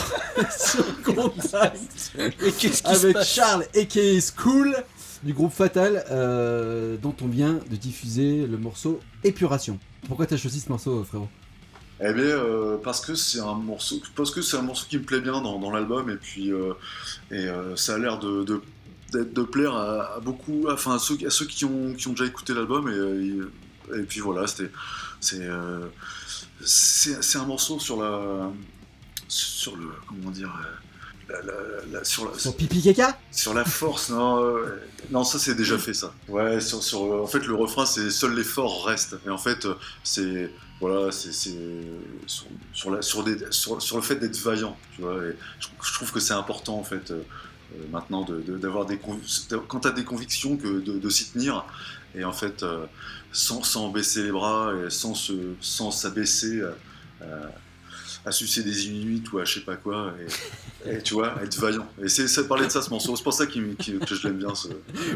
[SPEAKER 3] sur Contact avec Charles aka School du groupe Fatal dont on vient de diffuser le morceau Épuration. Pourquoi t'as choisi ce morceau, frérot?
[SPEAKER 4] Eh bien, parce que c'est un morceau qui me plaît bien dans l'album, et puis ça a l'air de plaire à beaucoup, enfin à ceux qui ont déjà écouté l'album, et puis voilà, c'est un morceau sur le, comment dire,
[SPEAKER 3] Sur pipi caca.
[SPEAKER 4] sur la force. Non, ça c'est déjà fait, ça. Ouais, en fait, le refrain, c'est seuls les forts restent, et en fait, c'est voilà, c'est sur le fait d'être vaillant, tu vois. Et je trouve que c'est important, en fait, maintenant, d'avoir quand t'as des convictions, de s'y tenir, et en fait, sans baisser les bras, et sans s'abaisser à sucer des Inuits ou à je sais pas quoi, et tu vois, être vaillant. Et ça parlait de ça, ce morceau, c'est pour ça que je l'aime bien,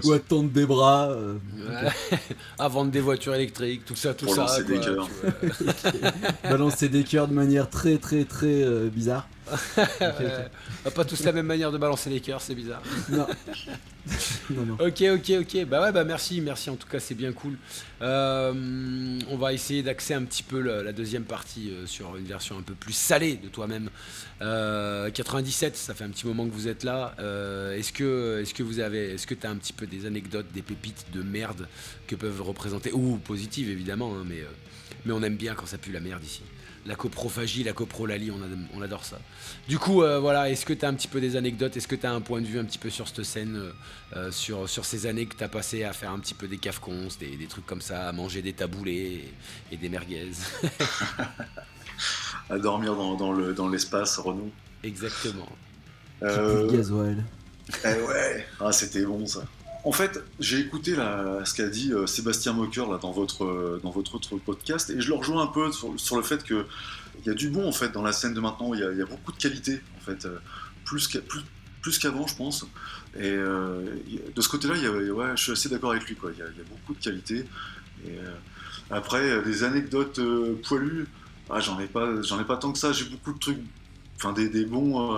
[SPEAKER 3] Ou à tendre des bras.
[SPEAKER 2] À vendre des voitures électriques, tout ça,
[SPEAKER 4] pour lancer des cœurs.
[SPEAKER 3] Balancer des cœurs de manière très très très bizarre.
[SPEAKER 2] Pas tous la même manière de balancer les cœurs, c'est bizarre.
[SPEAKER 3] Non. Non.
[SPEAKER 2] Ok. Bah ouais, merci en tout cas, c'est bien cool. On va essayer d'axer un petit peu la deuxième partie sur une version un peu plus salée de toi-même. 97, ça fait un petit moment que vous êtes là. Est-ce que t'as un petit peu des anecdotes, des pépites de merde que peuvent représenter, ou positives évidemment, hein, mais on aime bien quand ça pue la merde ici. La coprophagie, la coprolalie, on adore ça. Du coup, voilà, est-ce que tu as un petit peu des anecdotes? Est-ce que tu as un point de vue un petit peu sur cette scène, sur ces années que tu as passées à faire un petit peu des cafcons, des trucs comme ça, à manger des taboulés et des merguez?
[SPEAKER 4] À dormir dans l'espace, Renaud.
[SPEAKER 3] Qui
[SPEAKER 2] Exactement.
[SPEAKER 3] pue le gasoil.
[SPEAKER 4] Ouais, c'était bon, ça. En fait, j'ai écouté ce qu'a dit Sébastien Mocker là, dans votre autre podcast, et je le rejoins un peu sur le fait qu'il y a du bon, en fait, dans la scène de maintenant. Il y a beaucoup de qualité, en fait, plus qu'avant, je pense. Et de ce côté-là, ouais, je suis assez d'accord avec lui, quoi. Il y a beaucoup de qualité. Et après, des anecdotes poilues, j'en ai pas tant que ça. J'ai beaucoup de trucs, enfin des bons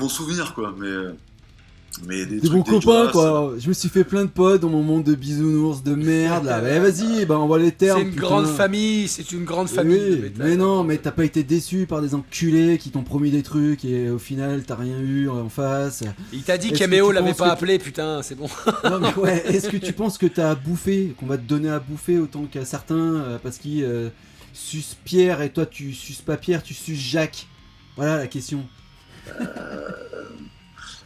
[SPEAKER 4] souvenirs, quoi. Mais des
[SPEAKER 3] bons
[SPEAKER 4] trucs
[SPEAKER 3] copains,
[SPEAKER 4] dégueulasses.
[SPEAKER 3] quoi. Je me suis fait plein de potes dans mon monde de bisounours de merde là. Mais vas-y, on voit les termes.
[SPEAKER 2] C'est une grande famille, c'est une grande famille.
[SPEAKER 3] Oui, mais non, mais t'as pas été déçu par des enculés qui t'ont promis des trucs et au final t'as rien eu en face.
[SPEAKER 2] Il t'a dit
[SPEAKER 3] Est-ce
[SPEAKER 2] qu'Améo
[SPEAKER 3] que tu
[SPEAKER 2] l'avait
[SPEAKER 3] penses
[SPEAKER 2] pas
[SPEAKER 3] que
[SPEAKER 2] appelé, putain, c'est bon.
[SPEAKER 3] Non mais ouais, est-ce que tu penses que t'as bouffé, qu'on va te donner à bouffer autant qu'à certains parce qu'ils sucent Pierre et toi tu suces pas Pierre, tu suces Jacques? Voilà la question.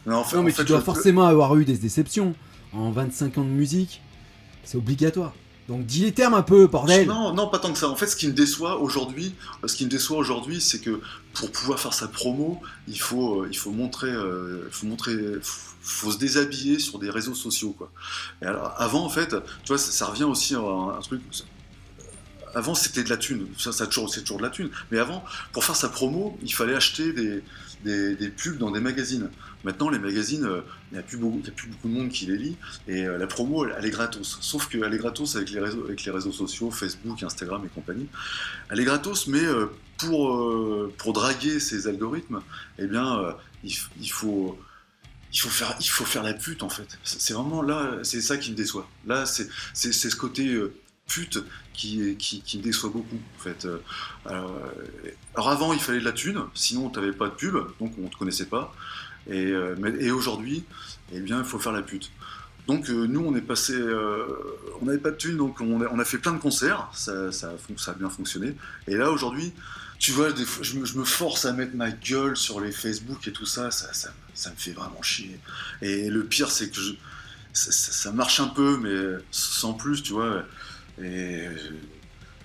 [SPEAKER 4] Non,
[SPEAKER 3] mais tu dois forcément avoir eu des déceptions. En 25 ans de musique, c'est obligatoire. Donc dis les termes un peu, bordel.
[SPEAKER 4] Non, pas tant que ça. En fait, ce qui me déçoit aujourd'hui, c'est que pour pouvoir faire sa promo, il faut se déshabiller sur des réseaux sociaux, quoi. Et alors, avant, en fait, tu vois, ça revient aussi à un truc. Avant, c'était de la thune. C'est toujours de la thune. Mais avant, pour faire sa promo, il fallait acheter des pubs dans des magazines. Maintenant, les magazines, il n'y a plus beaucoup de monde qui les lit, et la promo, elle est gratos. Sauf qu'elle est gratos avec les réseaux sociaux, Facebook, Instagram et compagnie. Elle est gratos, mais pour draguer ces algorithmes, eh bien, il faut faire la pute, en fait. C'est vraiment là, c'est ça qui me déçoit. Là, c'est ce côté pute qui me déçoit beaucoup, en fait. Alors avant, il fallait de la thune, sinon t'avais pas de pub, donc on te connaissait pas. Et aujourd'hui, eh bien, il faut faire la pute. Donc nous, on est passé, on n'avait pas de thune, donc on a fait plein de concerts, ça a bien fonctionné. Et là, aujourd'hui, tu vois, des fois, je me force à mettre ma gueule sur les Facebook et tout ça, ça me fait vraiment chier. Et le pire, c'est que ça marche un peu, mais sans plus, tu vois.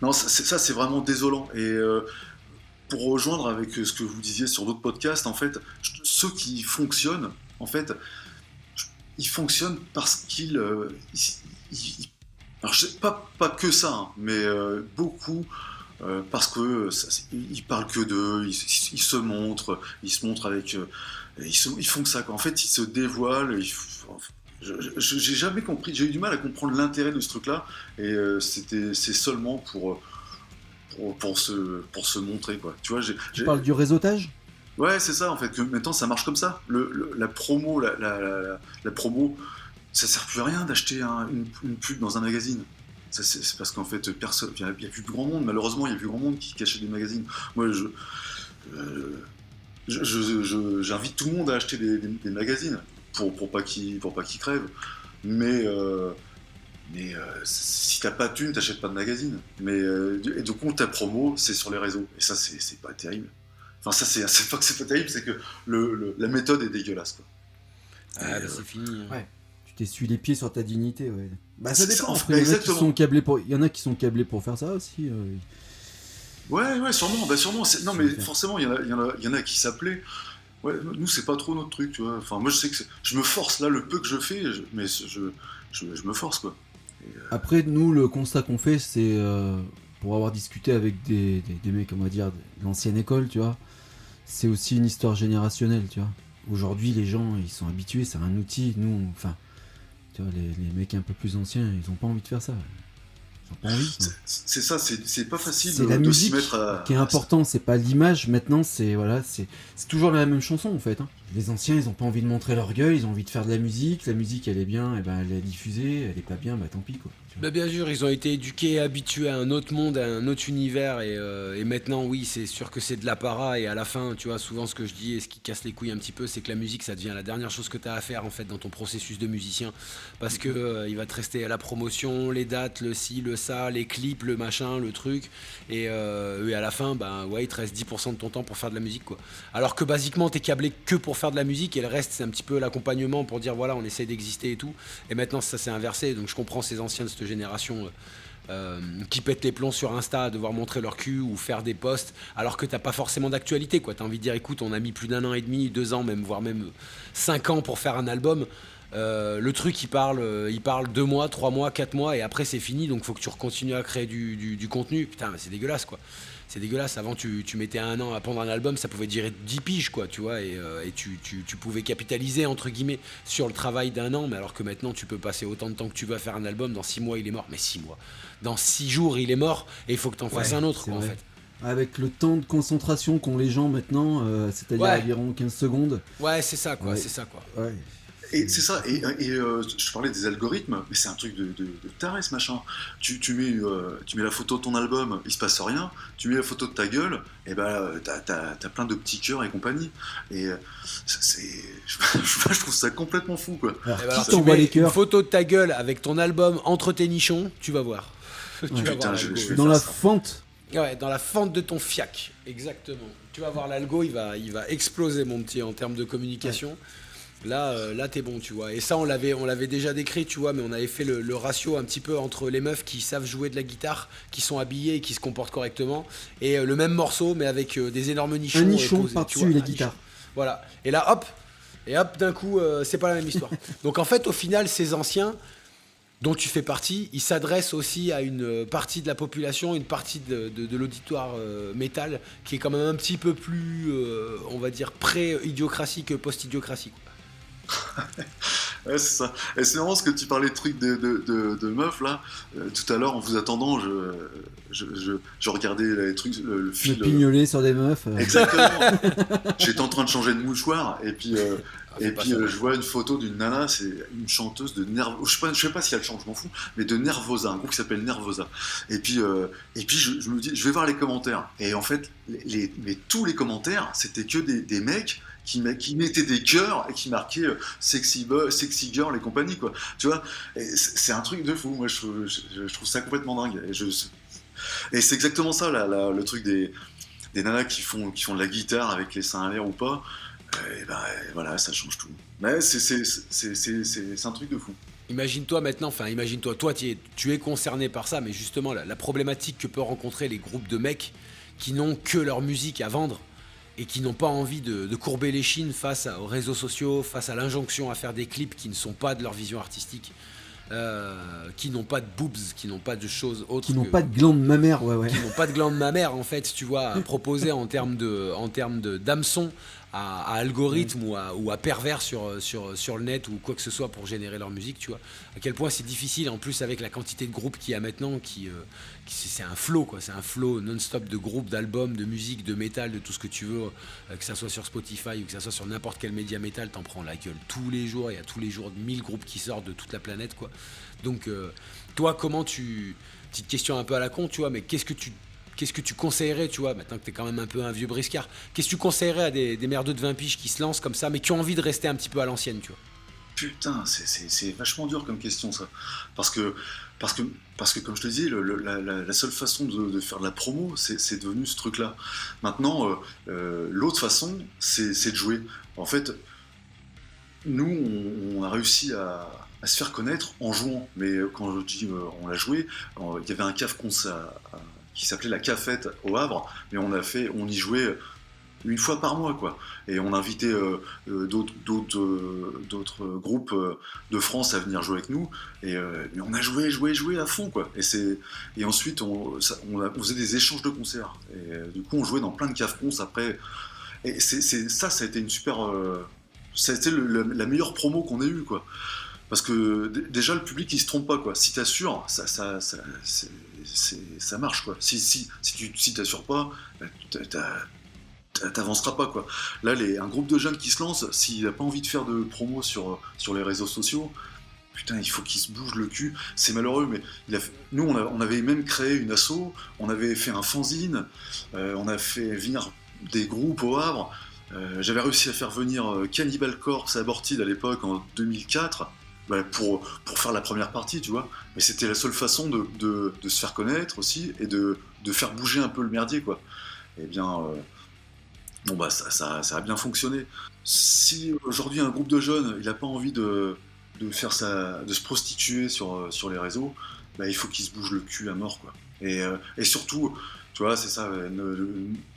[SPEAKER 4] Non, ça c'est vraiment désolant. Et pour rejoindre avec ce que vous disiez sur d'autres podcasts, en fait, ceux qui fonctionnent, en fait, ils fonctionnent parce qu'ils... alors, je sais pas que ça, hein, mais beaucoup... parce que ils parlent que d'eux, ils se montrent avec... ils font que ça, quoi. En fait, ils se dévoilent, j'ai jamais compris, j'ai eu du mal à comprendre l'intérêt de ce truc-là, et c'est seulement pour se montrer, quoi. Tu vois,
[SPEAKER 3] Tu parles du réseautage ?
[SPEAKER 4] Ouais, c'est ça, en fait, que maintenant ça marche comme ça. La promo, la promo, ça sert plus à rien d'acheter une pub dans un magazine. c'est parce qu'en fait, personne, il y a plus grand monde, malheureusement, il y a plus grand monde qui cachait des magazines. Moi, j'invite tout le monde à acheter des magazines pour pas qu'ils crèvent. Mais si t'as pas de thune, t'achètes pas de magazine. Et du coup, ta promo, c'est sur les réseaux. Et ça, c'est pas terrible. Enfin, ça, c'est pas que c'est pas terrible, c'est que la méthode est dégueulasse, quoi.
[SPEAKER 2] Ah, bah, c'est fini.
[SPEAKER 3] Ouais. Tu t'essuies les pieds sur ta dignité, ouais. Bah, ça dépend.
[SPEAKER 4] Ça,
[SPEAKER 3] Il
[SPEAKER 4] exactement.
[SPEAKER 3] y en a qui sont câblés pour faire ça aussi.
[SPEAKER 4] Ouais, sûrement. Bah, sûrement. Non, mais forcément, il y en a qui s'appelaient. Ouais, nous, c'est pas trop notre truc, tu vois. Enfin, moi, je sais que je me force, là, le peu que je fais, mais je me force, quoi.
[SPEAKER 3] Après, nous, le constat qu'on fait, c'est pour avoir discuté avec des mecs, on va dire, de l'ancienne école, tu vois, c'est aussi une histoire générationnelle, tu vois. Aujourd'hui, les gens, ils sont habitués, c'est un outil. Nous, enfin, tu vois, les mecs un peu plus anciens, ils ont pas envie de faire ça. Ils ont pas envie.
[SPEAKER 4] C'est ça, c'est pas facile
[SPEAKER 3] c'est la
[SPEAKER 4] de
[SPEAKER 3] musique
[SPEAKER 4] s'y mettre
[SPEAKER 3] qui est important, c'est pas l'image. Maintenant, c'est toujours la même chanson en fait. Hein. Les anciens, ils ont pas envie de montrer leur gueule, ils ont envie de faire de la musique. La musique, elle est bien, et ben elle est diffusée. Elle est pas bien, bah tant pis quoi.
[SPEAKER 2] Bah bien sûr, ils ont été éduqués, habitués à un autre monde, à un autre univers, et maintenant, oui, c'est sûr que c'est de l'apparat, et à la fin, tu vois, souvent ce que je dis, et ce qui casse les couilles un petit peu, c'est que la musique, ça devient la dernière chose que tu as à faire, en fait, dans ton processus de musicien, parce que il va te rester à la promotion, les dates, le ci, le ça, les clips, le machin, le truc, et à la fin, bah ouais, il te reste 10% de ton temps pour faire de la musique, quoi. Alors que, basiquement, t'es câblé que pour faire de la musique, et le reste, c'est un petit peu l'accompagnement pour dire, voilà, on essaie d'exister et tout, et maintenant, ça s'est inversé, donc je comprends ces anciens de cette génération qui pètent les plombs sur Insta à devoir montrer leur cul ou faire des posts alors que t'as pas forcément d'actualité, quoi. T'as envie de dire, écoute, on a mis plus d'1 an et demi, 2 ans même, voire même 5 ans pour faire un album. Le truc il parle 2 mois, 3 mois, 4 mois et après c'est fini, donc faut que tu continues à créer du contenu. Putain, c'est dégueulasse, quoi. C'est dégueulasse. Avant, tu mettais 1 an à pondre un album, ça pouvait durer 10 piges, quoi, tu vois, et tu pouvais capitaliser, entre guillemets, sur le travail d'1 an, mais alors que maintenant, tu peux passer autant de temps que tu veux à faire un album, dans 6 mois, il est mort. Mais 6 mois. Dans 6 jours, il est mort, et il faut que t'en fasses un autre, quoi, en fait.
[SPEAKER 3] Avec le temps de concentration qu'ont les gens maintenant, c'est-à-dire environ 15 secondes.
[SPEAKER 2] Ouais, c'est ça, quoi,
[SPEAKER 3] Ouais.
[SPEAKER 2] c'est ça, quoi.
[SPEAKER 3] Ouais.
[SPEAKER 4] Et c'est ça, je parlais des algorithmes, mais c'est un truc de taré ce machin. Tu mets la photo de ton album, il se passe rien, tu mets la photo de ta gueule, et ben t'as plein de petits cœurs et compagnie. Et je trouve ça complètement fou, quoi.
[SPEAKER 3] Alors,
[SPEAKER 2] Eh ben alors,
[SPEAKER 3] qui t'envoie les
[SPEAKER 2] une
[SPEAKER 3] cœurs
[SPEAKER 2] photo de ta gueule avec ton album entre tes nichons, tu vas voir. Tu vas
[SPEAKER 4] Putain,
[SPEAKER 2] voir
[SPEAKER 4] je
[SPEAKER 2] l'algo.
[SPEAKER 4] vais
[SPEAKER 3] dans
[SPEAKER 4] faire
[SPEAKER 3] la
[SPEAKER 4] ça.
[SPEAKER 3] fente?
[SPEAKER 2] Ouais, dans la fente de ton fiac, exactement. Tu vas voir l'algo, il va exploser, mon petit, en termes de communication. Là, t'es bon, tu vois. Et ça, on l'avait déjà décrit, tu vois, mais on avait fait le ratio un petit peu entre les meufs qui savent jouer de la guitare, qui sont habillées et qui se comportent correctement, et le même morceau, mais avec des énormes nichons.
[SPEAKER 3] Un nichon
[SPEAKER 2] posés, tu
[SPEAKER 3] par-dessus
[SPEAKER 2] vois,
[SPEAKER 3] la
[SPEAKER 2] un
[SPEAKER 3] guitare.
[SPEAKER 2] nichon. Voilà. Et là, hop, d'un coup, c'est pas la même histoire. Donc en fait, au final, ces anciens dont tu fais partie, ils s'adressent aussi à une partie de la population, une partie de l'auditoire métal, qui est quand même un petit peu plus, on va dire, pré-idiocratie que post-idiocratie, quoi.
[SPEAKER 4] Ouais, c'est ça. Et c'est marrant ce que tu parlais de trucs de meufs là. Tout à l'heure, en vous attendant, je regardais les trucs, le
[SPEAKER 3] Le
[SPEAKER 4] fil.
[SPEAKER 3] pignoler sur des meufs.
[SPEAKER 4] Exactement. J'étais en train de changer de mouchoir et puis,
[SPEAKER 2] fais pas ça.
[SPEAKER 4] je vois une photo d'une nana, c'est une chanteuse de Nervosa. Je sais pas si elle chante, je m'en fous, mais de Nervosa, un groupe qui s'appelle Nervosa. Et puis je me dis, je vais voir les commentaires. Et en fait, mais tous les commentaires, c'était que des mecs qui mettaient des cœurs et qui marquaient sexy girl et compagnie, quoi. Tu vois, et c'est un truc de fou. Moi, je trouve ça complètement dingue. Et c'est exactement ça, le truc des nanas qui font de la guitare avec les seins à l'air ou pas. Et ben voilà, ça change tout. Mais c'est un truc de fou.
[SPEAKER 2] Imagine-toi maintenant, enfin imagine-toi, toi tu es concerné par ça, mais justement la problématique que peuvent rencontrer les groupes de mecs qui n'ont que leur musique à vendre et qui n'ont pas envie de courber les chines face aux réseaux sociaux, face à l'injonction à faire des clips qui ne sont pas de leur vision artistique, qui n'ont pas de boobs, qui n'ont pas de choses autres,
[SPEAKER 3] Qui n'ont pas de glande mammaire, ouais.
[SPEAKER 2] qui n'ont pas de glande mammaire, en fait, tu vois, à proposer en termes d'hameçon à algorithme ou à pervers sur le net ou quoi que ce soit pour générer leur musique, tu vois. À quel point c'est difficile, en plus avec la quantité de groupes qu'il y a maintenant, c'est un flow, quoi. C'est un flow non-stop de groupes, d'albums, de musique, de métal, de tout ce que tu veux, que ça soit sur Spotify ou que ça soit sur n'importe quel média métal, t'en prends la gueule tous les jours. Il y a tous les jours 1000 groupes qui sortent de toute la planète, quoi. Donc Toi, petite question un peu à la con, tu vois, mais qu'est-ce que tu conseillerais, tu vois, maintenant que t'es quand même un peu un vieux briscard, qu'est-ce que tu conseillerais à des merdeux de 20 piges qui se lancent comme ça, mais qui ont envie de rester un petit peu à l'ancienne, tu vois?
[SPEAKER 4] Putain, c'est vachement dur comme question ça. Parce que, parce que, parce que comme je te disais, la seule façon de faire de la promo, c'est devenu ce truc-là. Maintenant, l'autre façon, c'est de jouer. En fait, nous, on a réussi à se faire connaître en jouant. Mais quand je dis on a joué, il y avait un cave qui s'appelait la Cafette au Havre, mais on y jouait une fois par mois, quoi. Et on invitait d'autres groupes de France à venir jouer avec nous. Et on a joué à fond, quoi. Et ensuite, on faisait des échanges de concerts. Et du coup, on jouait dans plein de cave-cons après. Et ça a été une super. Ça a été la meilleure promo qu'on ait eue, quoi. Parce que déjà, le public, il se trompe pas, quoi. Si t'assures, ça marche, quoi. Si t'assures pas, t'avanceras pas, quoi. Là, un groupe de jeunes qui se lance, s'il n'a pas envie de faire de promo sur les réseaux sociaux, putain, il faut qu'il se bouge le cul. C'est malheureux, mais nous, on avait même créé une asso, on avait fait un fanzine, on a fait venir des groupes au Havre. J'avais réussi à faire venir Cannibal Corpse à Aborted à l'époque, en 2004, pour faire la première partie, tu vois. Mais c'était la seule façon de se faire connaître aussi, et de faire bouger un peu le merdier, quoi. Et bien, ça a bien fonctionné. Si aujourd'hui un groupe de jeunes, il n'a pas envie de se prostituer sur les réseaux, il faut qu'il se bouge le cul à mort, quoi. Et surtout, tu vois, c'est ça,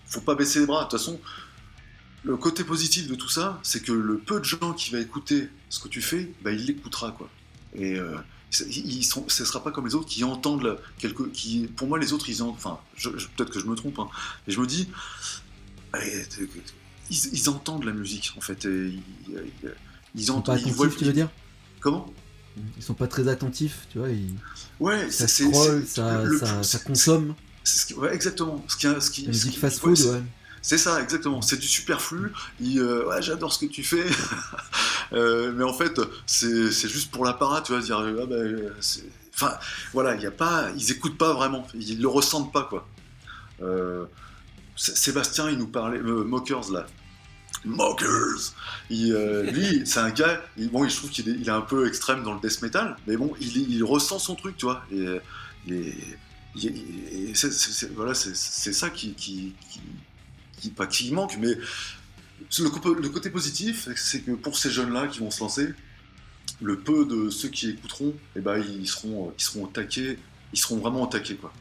[SPEAKER 4] faut pas baisser les bras. De toute façon, le côté positif de tout ça, c'est que le peu de gens qui va écouter ce que tu fais, il l'écoutera, quoi. Et ce sera pas comme les autres qui entendent pour moi, les autres, enfin, peut-être que je me trompe, hein, mais je me dis, ils entendent la musique, en fait. Et
[SPEAKER 3] ils sont pas attentifs, tu veux dire?
[SPEAKER 4] Comment?
[SPEAKER 3] Ils sont pas très attentifs, tu vois.
[SPEAKER 4] Ouais,
[SPEAKER 3] ça scroll, ça consomme.
[SPEAKER 4] Ouais, exactement.
[SPEAKER 3] La musique fast-food, ouais.
[SPEAKER 4] C'est ça, exactement. C'est du superflu. Ouais, j'adore ce que tu fais. Mais en fait, c'est juste pour l'apparat, tu vois, dire. Enfin, voilà, ils écoutent pas vraiment. Ils le ressentent pas, quoi. Sébastien, il nous parlait. Mockers, là. Mockers. Lui, c'est un gars. Je trouve qu'il est un peu extrême dans le death metal, mais bon, il ressent son truc, tu vois. Voilà, c'est ça pas qui manque, mais le côté positif, c'est que pour ces jeunes-là qui vont se lancer, le peu de ceux qui écouteront, ils seront au taquet, ils seront vraiment au taquet, quoi.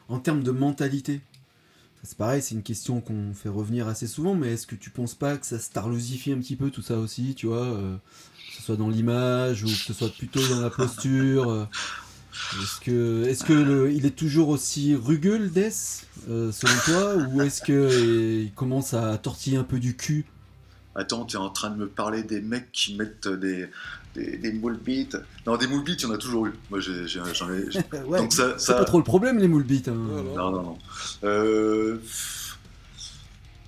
[SPEAKER 3] En termes de mentalité, c'est pareil, c'est une question qu'on fait revenir assez souvent, mais est-ce que tu penses pas que ça starlusifie un petit peu tout ça aussi, tu vois, que ce soit dans l'image ou que ce soit plutôt dans la posture Est-ce que il est toujours aussi rugueux, le death, selon toi, ou est-ce qu'il commence à tortiller un peu du cul?
[SPEAKER 4] Attends, tu es en train de me parler des mecs qui mettent des moule beats. Non, des moule beats, il y en a toujours eu. Moi, j'en ai.
[SPEAKER 3] Ouais,
[SPEAKER 4] donc
[SPEAKER 3] c'est pas trop le problème, les moule beats. Hein.
[SPEAKER 4] Non.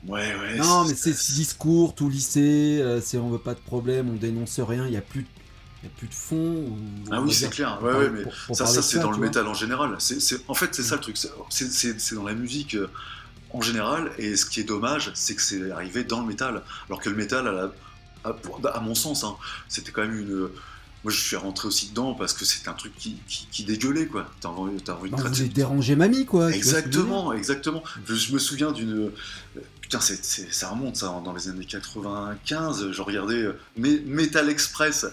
[SPEAKER 4] Ouais.
[SPEAKER 3] Non, mais c'est ce discours, tout lycée, on veut pas de problème, on dénonce rien, il y a plus de fond.
[SPEAKER 4] Ah oui, c'est clair. Ouais, mais ça c'est dans le métal en général. En fait, c'est ça le truc. C'est dans la musique en général. Et ce qui est dommage, c'est que c'est arrivé dans le métal. Alors que le métal, à mon sens, hein, c'était quand même une. Moi, je suis rentré aussi dedans parce que c'était un truc qui dégueulait, quoi. T'as envie de
[SPEAKER 3] vous voulez déranger mamie, quoi.
[SPEAKER 4] Exactement. Je me souviens d'une. Putain, ça remonte, ça, dans les années 95. Je regardais Metal Express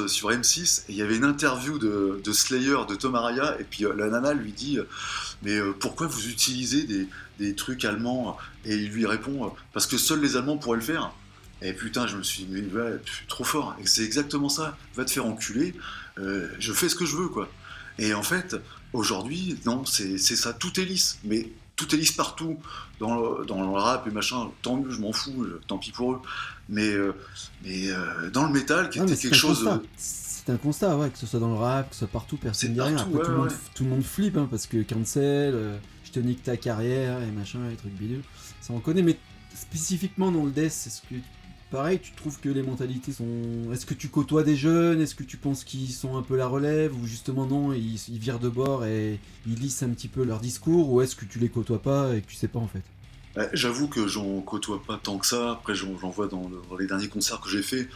[SPEAKER 4] sur M6, et il y avait une interview de Slayer, de Tom Araya, et puis la nana lui dit mais pourquoi vous utilisez des trucs allemands? Et il lui répond parce que seuls les Allemands pourraient le faire. Et putain, je me suis dit, mais trop fort. Et c'est exactement ça. Va te faire enculer. Je fais ce que je veux, quoi. Et en fait, aujourd'hui, non, c'est ça. Tout est lisse. Mais tout est lisse partout. Dans le rap et machin, tant mieux, je m'en fous. Tant pis pour eux. Mais dans le métal, qui était quelque chose.
[SPEAKER 3] C'est un constat, ouais, que ce soit dans le rap, que ce soit partout, personne ne dit rien. Après, tout le monde flippe, hein, parce que cancel, je te nique ta carrière et machin, les trucs bidules. Ça on connaît, mais spécifiquement dans le death, est-ce que pareil, tu trouves que les mentalités sont... Est-ce que tu côtoies des jeunes? Est-ce que tu penses qu'ils sont un peu la relève? Ou justement non, ils virent de bord et ils lissent un petit peu leur discours? Ou est-ce que tu les côtoies pas et que tu sais pas en fait?
[SPEAKER 4] J'avoue que j'en côtoie pas tant que ça. Après, j'en vois dans les derniers concerts que j'ai faits.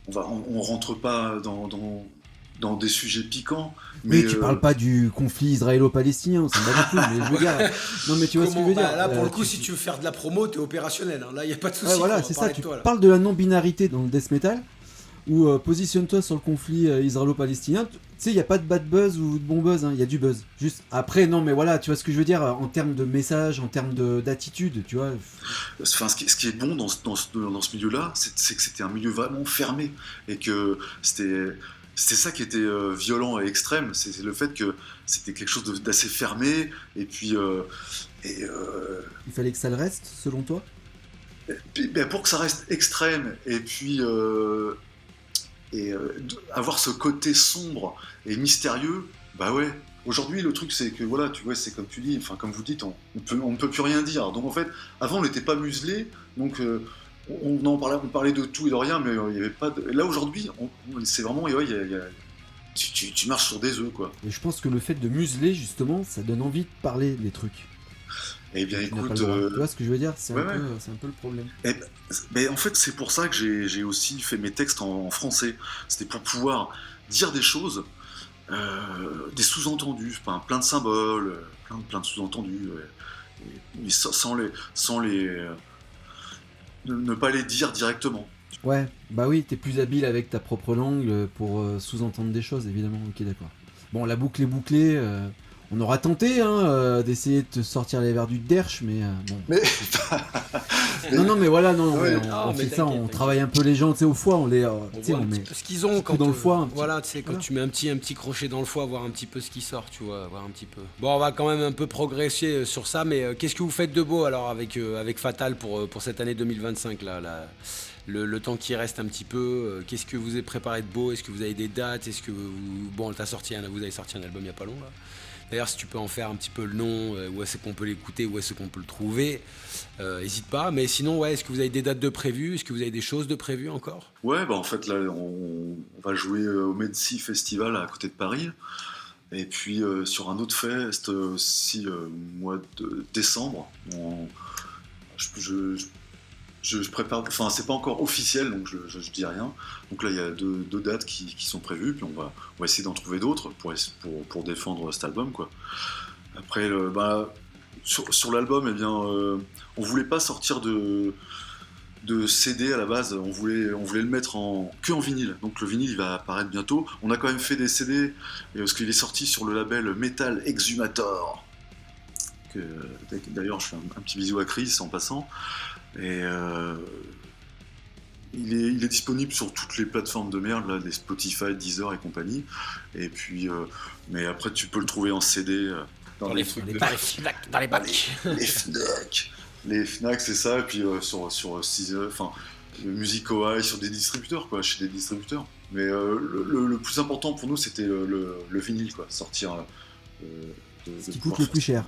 [SPEAKER 4] On rentre pas dans des sujets piquants.
[SPEAKER 3] Mais tu parles pas du conflit israélo-palestinien, ça me va beaucoup, mais je veux dire... Non mais tu vois ce que je veux dire.
[SPEAKER 2] Là, pour le coup, si tu veux faire de la promo, t'es opérationnel. Hein. Là, il n'y a pas de souci.
[SPEAKER 3] Ouais, voilà, c'est ça. Tu parles de la non-binarité dans le death metal, où positionne-toi sur le conflit israélo-palestinien. Tu sais, il n'y a pas de bad buzz ou de bon buzz, il y a du buzz. Juste après, non mais voilà, tu vois ce que je veux dire, en termes de message, en termes d'attitude, tu vois.
[SPEAKER 4] Enfin, ce qui est bon dans ce milieu-là, c'est que c'était un milieu vraiment fermé. Et que c'était ça qui était violent et extrême, c'est le fait que c'était quelque chose d'assez fermé, et puis... il
[SPEAKER 3] fallait que ça le reste, selon toi?
[SPEAKER 4] Pour que ça reste extrême, et puis avoir ce côté sombre et mystérieux, bah ouais. Aujourd'hui, le truc, c'est que, voilà, tu vois, c'est comme tu dis, enfin, comme vous dites, on ne peut plus rien dire. Donc, en fait, avant, on n'était pas muselé, donc... on parlait de tout et de rien, mais il n'y avait pas de... Là aujourd'hui, c'est vraiment, tu marches sur des œufs, quoi.
[SPEAKER 3] Et je pense que le fait de museler, justement, ça donne envie de parler des trucs.
[SPEAKER 4] Eh bien, écoute,
[SPEAKER 3] tu vois ce que je veux dire, c'est un peu le problème.
[SPEAKER 4] Mais en fait, c'est pour ça que j'ai aussi fait mes textes en français. C'était pour pouvoir dire des choses, des sous-entendus, plein de symboles, plein de sous-entendus, mais sans les ne pas les dire directement.
[SPEAKER 3] Ouais, bah oui, t'es plus habile avec ta propre langue pour sous-entendre des choses, évidemment, ok, d'accord. Bon, la boucle est bouclée, on aura tenté d'essayer de te sortir les verres du derche, mais bon.
[SPEAKER 4] Mais...
[SPEAKER 3] non, mais voilà,
[SPEAKER 2] on
[SPEAKER 3] fait ça, on travaille un peu les gens, tu sais, au foie, on met
[SPEAKER 2] ce qu'ils ont quand
[SPEAKER 3] dans le foie.
[SPEAKER 2] Voilà, tu sais, quand tu mets un petit crochet dans le foie, voir un petit peu ce qui sort, tu vois, voir un petit peu. Bon, on va quand même un peu progresser sur ça, mais qu'est-ce que vous faites de beau alors avec Fatal pour cette année 2025 là le temps qui reste un petit peu, qu'est-ce que vous avez préparé de beau? Est-ce que vous avez des dates? Est-ce que vous avez sorti un album il n'y a pas long là? D'ailleurs, si tu peux en faire un petit peu le nom, où est-ce qu'on peut l'écouter, où est-ce qu'on peut le trouver, n'hésite pas. Mais sinon, ouais, est-ce que vous avez des dates de prévues? Est-ce que vous avez des choses de prévues encore?
[SPEAKER 4] Ouais, bah en fait, là, on va jouer au Medsi Festival à côté de Paris. Et puis sur un autre fest aussi au mois de décembre. Je prépare, enfin c'est pas encore officiel, donc je dis rien. Donc là il y a deux dates qui sont prévues, puis on va essayer d'en trouver d'autres pour défendre cet album, quoi. Après sur l'album, eh bien on voulait pas sortir de CD à la base, on voulait le mettre que en vinyle. Donc le vinyle il va apparaître bientôt. On a quand même fait des CD parce qu'il est sorti sur le label Metal Exhumator. D'ailleurs je fais un petit bisou à Chris en passant. Et il est disponible sur toutes les plateformes de merde, là, les Spotify, Deezer et compagnie. Et puis, mais après, tu peux le trouver en CD
[SPEAKER 2] dans les bacs.
[SPEAKER 4] Les Fnac, c'est ça. Et puis sur Music OI, sur des distributeurs, quoi, chez des distributeurs. Mais le plus important pour nous, c'était le vinyle, quoi, sortir.
[SPEAKER 3] Ce qui coûte le plus cher.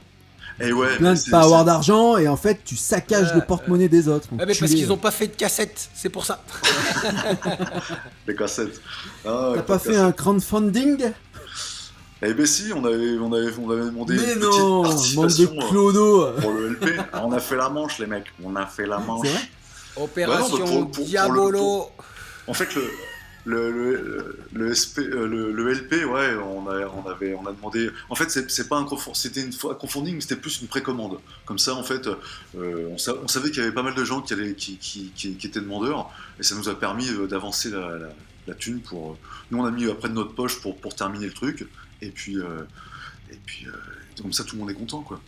[SPEAKER 4] Et ouais,
[SPEAKER 3] plein de pas avoir d'argent et en fait tu saccages le porte-monnaie des autres.
[SPEAKER 2] Mais parce qu'ils n'ont pas fait de cassettes, c'est pour ça.
[SPEAKER 4] Les cassettes.
[SPEAKER 3] T'as pas fait un crowdfunding?
[SPEAKER 4] Eh ben si, on avait demandé
[SPEAKER 3] mais
[SPEAKER 4] une
[SPEAKER 3] non,
[SPEAKER 4] petite
[SPEAKER 3] manque
[SPEAKER 4] participation
[SPEAKER 3] de clodo
[SPEAKER 4] pour le LP. On a fait la manche, les mecs. On a fait la manche.
[SPEAKER 3] C'est vrai?
[SPEAKER 2] Opération Diabolo.
[SPEAKER 4] En fait, le LP, ouais, on a demandé. En fait, c'est pas c'était un crowdfunding, mais c'était plus une précommande. Comme ça, en fait, on savait qu'il y avait pas mal de gens qui étaient demandeurs, et ça nous a permis d'avancer la thune pour. Nous, on a mis après de notre poche pour terminer le truc, et puis comme ça, tout le monde est content, quoi.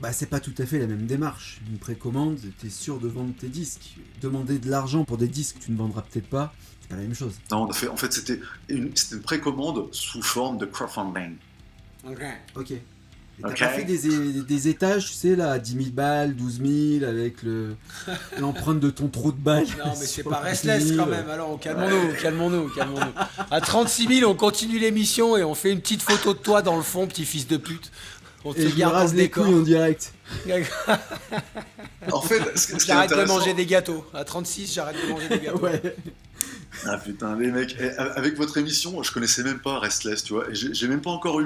[SPEAKER 3] Bah, c'est pas tout à fait la même démarche. Une précommande, t'es sûr de vendre tes disques. Demander de l'argent pour des disques que tu ne vendras peut-être pas, c'est pas la même chose.
[SPEAKER 4] Non, en fait, c'était une précommande sous forme de crowdfunding.
[SPEAKER 3] Ok. Et t'as pas fait des étages, tu sais, là, à 10 000 balles, 12 000, avec l'empreinte de ton trou de balle.
[SPEAKER 2] Non, mais c'est pas restless quand même. Alors, calmons-nous. À 36 000, on continue l'émission et on fait une petite photo de toi dans le fond, petit fils de pute. On te
[SPEAKER 3] Et je me
[SPEAKER 2] garde dans
[SPEAKER 3] rase
[SPEAKER 2] le
[SPEAKER 3] les
[SPEAKER 2] décor.
[SPEAKER 3] couilles en direct.
[SPEAKER 4] En fait, ce qui est
[SPEAKER 2] J'arrête de
[SPEAKER 4] intéressant-
[SPEAKER 2] manger des gâteaux. À 36, j'arrête de manger des gâteaux.
[SPEAKER 3] Ouais.
[SPEAKER 4] Ah putain, les mecs, avec votre émission, je connaissais même pas Restless, tu vois, et j'ai même pas encore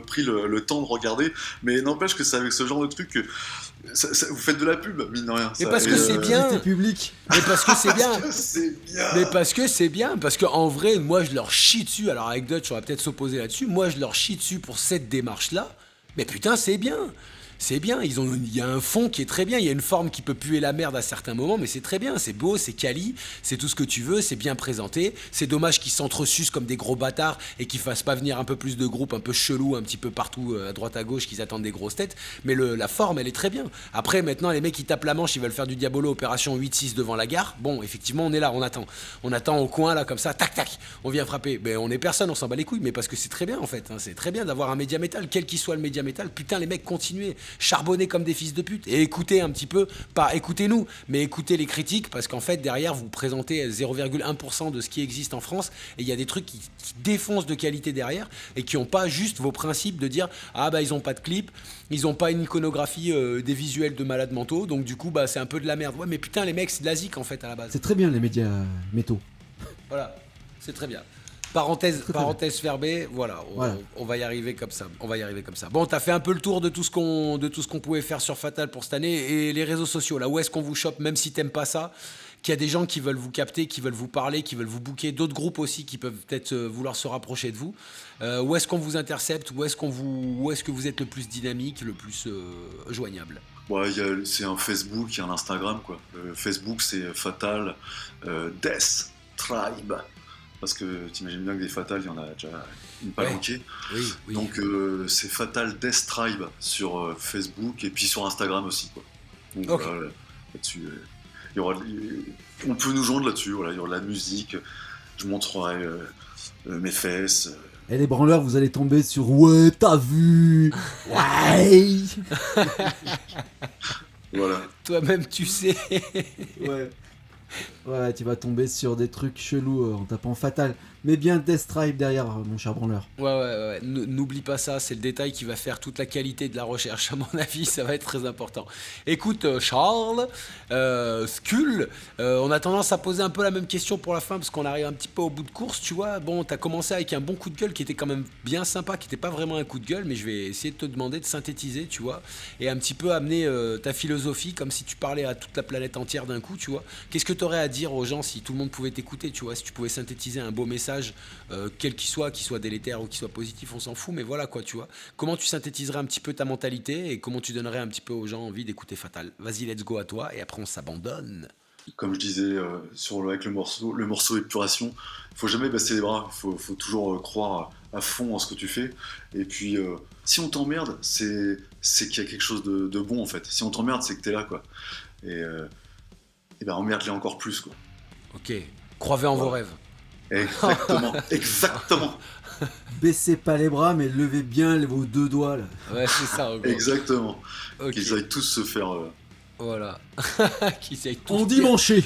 [SPEAKER 4] pris le temps de regarder, mais n'empêche que c'est avec ce genre de truc que vous faites de la pub, mine de rien.
[SPEAKER 2] Mais
[SPEAKER 4] ça,
[SPEAKER 2] parce
[SPEAKER 4] et,
[SPEAKER 2] que c'est bien.
[SPEAKER 3] C'était public.
[SPEAKER 2] Mais parce que c'est bien.
[SPEAKER 4] C'est bien.
[SPEAKER 2] Mais parce que c'est bien, parce qu'en vrai, moi je leur chie dessus. Alors avec Dutch, on va peut-être s'opposer là-dessus. Moi je leur chie dessus pour cette démarche-là. Mais putain, c'est bien. C'est bien. Il y a un fond qui est très bien. Il y a une forme qui peut puer la merde à certains moments, mais c'est très bien. C'est beau, c'est quali, c'est tout ce que tu veux, c'est bien présenté. C'est dommage qu'ils s'entresucent comme des gros bâtards et qu'ils fassent pas venir un peu plus de groupes un peu chelous, un petit peu partout à droite à gauche, qu'ils attendent des grosses têtes. Mais la forme, elle est très bien. Après, maintenant, les mecs, ils tapent la manche, ils veulent faire du Diabolo opération 8-6 devant la gare. Bon, effectivement, on est là, on attend. On attend au coin, là, comme ça, tac, tac, on vient frapper. Ben, on est personne, on s'en bat les couilles, mais parce que c'est très bien, en fait. Hein. C'est très bien d'avoir un média métal, quel qu'il soit le média métal. Putain, les mecs, continuez, charbonnez comme des fils de pute et écoutez un petit peu, pas écoutez-nous, mais écoutez les critiques, parce qu'en fait, derrière, vous présentez 0,1% de ce qui existe en France, et il y a des trucs qui défoncent de qualité derrière, et qui n'ont pas juste vos principes de dire, ah bah, ils ont pas de clip, ils ont pas une iconographie, des visuels de malades mentaux, donc du coup, bah, c'est un peu de la merde. Ouais, mais putain, les mecs, c'est de la zik, en fait, à la base.
[SPEAKER 3] C'est très bien les médias métaux.
[SPEAKER 2] Voilà, c'est très bien. Parenthèse fermée, voilà, on va y arriver comme ça. Bon, t'as fait un peu le tour de tout ce qu'on pouvait faire sur Fatal pour cette année, et les réseaux sociaux, là, où est-ce qu'on vous chope, même si t'aimes pas ça, qu'il y a des gens qui veulent vous capter, qui veulent vous parler, qui veulent vous booker, d'autres groupes aussi qui peuvent peut-être vouloir se rapprocher de vous. Où est-ce qu'on vous intercepte, où est-ce que vous êtes le plus dynamique, le plus joignable?
[SPEAKER 4] Ouais, c'est un Facebook, il y a un Instagram, quoi. Facebook, c'est Fatal Death Tribe. Parce que t'imagines bien que des Fatal, il y en a déjà une palanquée.
[SPEAKER 2] Oui.
[SPEAKER 4] Donc c'est Fatal Death Tribe sur Facebook et puis sur Instagram aussi, quoi. Donc
[SPEAKER 2] Ok.
[SPEAKER 4] voilà, là-dessus, on peut nous joindre là-dessus, voilà, il y aura de la musique, je montrerai mes fesses.
[SPEAKER 3] Et les branleurs, vous allez tomber sur ouais, t'as vu. Ouais.
[SPEAKER 4] Voilà.
[SPEAKER 2] Toi-même, tu sais.
[SPEAKER 3] Ouais. Ouais, tu vas tomber sur des trucs chelous en tapant Fatal. Mais bien Death Tribe derrière, mon cher branleur.
[SPEAKER 2] Ouais. N'oublie pas ça, c'est le détail qui va faire toute la qualité de la recherche. À mon avis, ça va être très important. Écoute, Charles, Skull, on a tendance à poser un peu la même question pour la fin parce qu'on arrive un petit peu au bout de course, tu vois. Bon, t'as commencé avec un bon coup de gueule qui était quand même bien sympa, qui n'était pas vraiment un coup de gueule, mais je vais essayer de te demander de synthétiser, tu vois, et un petit peu amener ta philosophie comme si tu parlais à toute la planète entière d'un coup, tu vois. Qu'est-ce que tu aurais à dire aux gens si tout le monde pouvait t'écouter, tu vois, si tu pouvais synthétiser un beau message, quel qu'il soit délétère ou qu'il soit positif, on s'en fout, mais voilà quoi, tu vois. Comment tu synthétiserais un petit peu ta mentalité et comment tu donnerais un petit peu aux gens envie d'écouter Fatal? Vas-y, let's go à toi, et après on s'abandonne.
[SPEAKER 4] Comme je disais avec le morceau Épuration, il faut jamais baisser les bras, il faut toujours croire à fond en ce que tu fais. Et puis, si on t'emmerde, c'est qu'il y a quelque chose de bon en fait. Si on t'emmerde, c'est que t'es là, quoi. Et ben emmerde-les encore plus, quoi.
[SPEAKER 2] Ok, croyez en vos rêves.
[SPEAKER 4] Exactement.
[SPEAKER 3] Baissez pas les bras, mais levez bien vos deux doigts là.
[SPEAKER 2] Ouais, c'est ça. En gros.
[SPEAKER 4] Exactement.
[SPEAKER 2] Ok.
[SPEAKER 4] Qu'ils aillent tous se faire.
[SPEAKER 2] Voilà. Qu'ils aillent tous
[SPEAKER 3] On dimanché.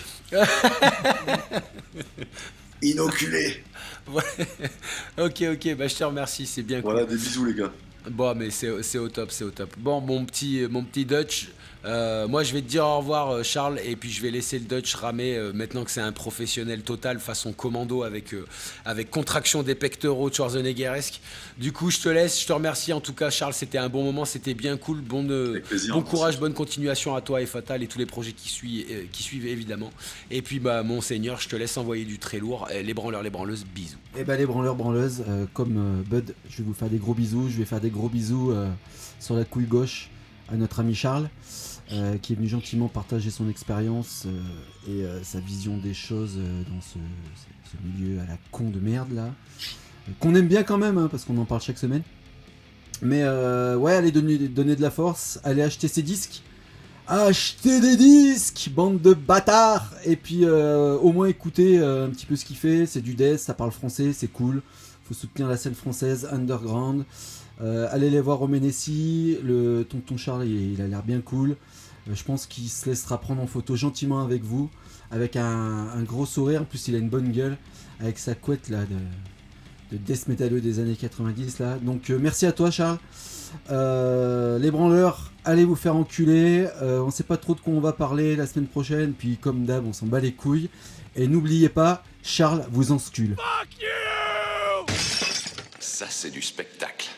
[SPEAKER 4] Inoculés.
[SPEAKER 2] Ouais. Ok, bah je te remercie, c'est bien cool.
[SPEAKER 4] Voilà, des bisous, les gars.
[SPEAKER 2] Bon, mais c'est au top. Bon, mon petit Dutch, moi je vais te dire au revoir, Charles, et puis je vais laisser le Dutch ramer maintenant que c'est un professionnel total façon commando avec contraction des pectoraux Schwarzeneggeresque. Du coup, je te laisse, je te remercie en tout cas, Charles, c'était un bon moment, c'était bien cool.
[SPEAKER 4] Avec plaisir,
[SPEAKER 2] Bon
[SPEAKER 4] merci.
[SPEAKER 2] courage, bonne continuation à toi et Fatal et tous les projets qui suivent évidemment. Et puis, bah, Monseigneur, je te laisse envoyer du très lourd. Les branleurs, les branleuses, bisous.
[SPEAKER 3] Et bah les branleurs, branleuses, comme Bud, je vais vous faire des gros bisous. Je vais faire des gros bisous sur la couille gauche à notre ami Charles, qui est venu gentiment partager son expérience et sa vision des choses dans ce milieu à la con de merde là. Qu'on aime bien quand même, hein, parce qu'on en parle chaque semaine. Mais ouais, allez donner de la force, allez acheter ses disques. Achetez des disques, bande de bâtards. Et puis au moins écoutez un petit peu ce qu'il fait. C'est du death, ça parle français, c'est cool. Faut soutenir la scène française underground. Allez les voir au Ménessi. Le tonton Charles, il a l'air bien cool. Je pense qu'il se laissera prendre en photo gentiment avec vous, avec un gros sourire. En plus, il a une bonne gueule, avec sa couette là de death métalleux des années 90 là. Donc merci à toi, Charles. Les branleurs, allez vous faire enculer. On sait pas trop de quoi on va parler la semaine prochaine. Puis comme d'hab, on s'en bat les couilles. Et n'oubliez pas, Charles vous enscule.
[SPEAKER 1] Ça, c'est du spectacle.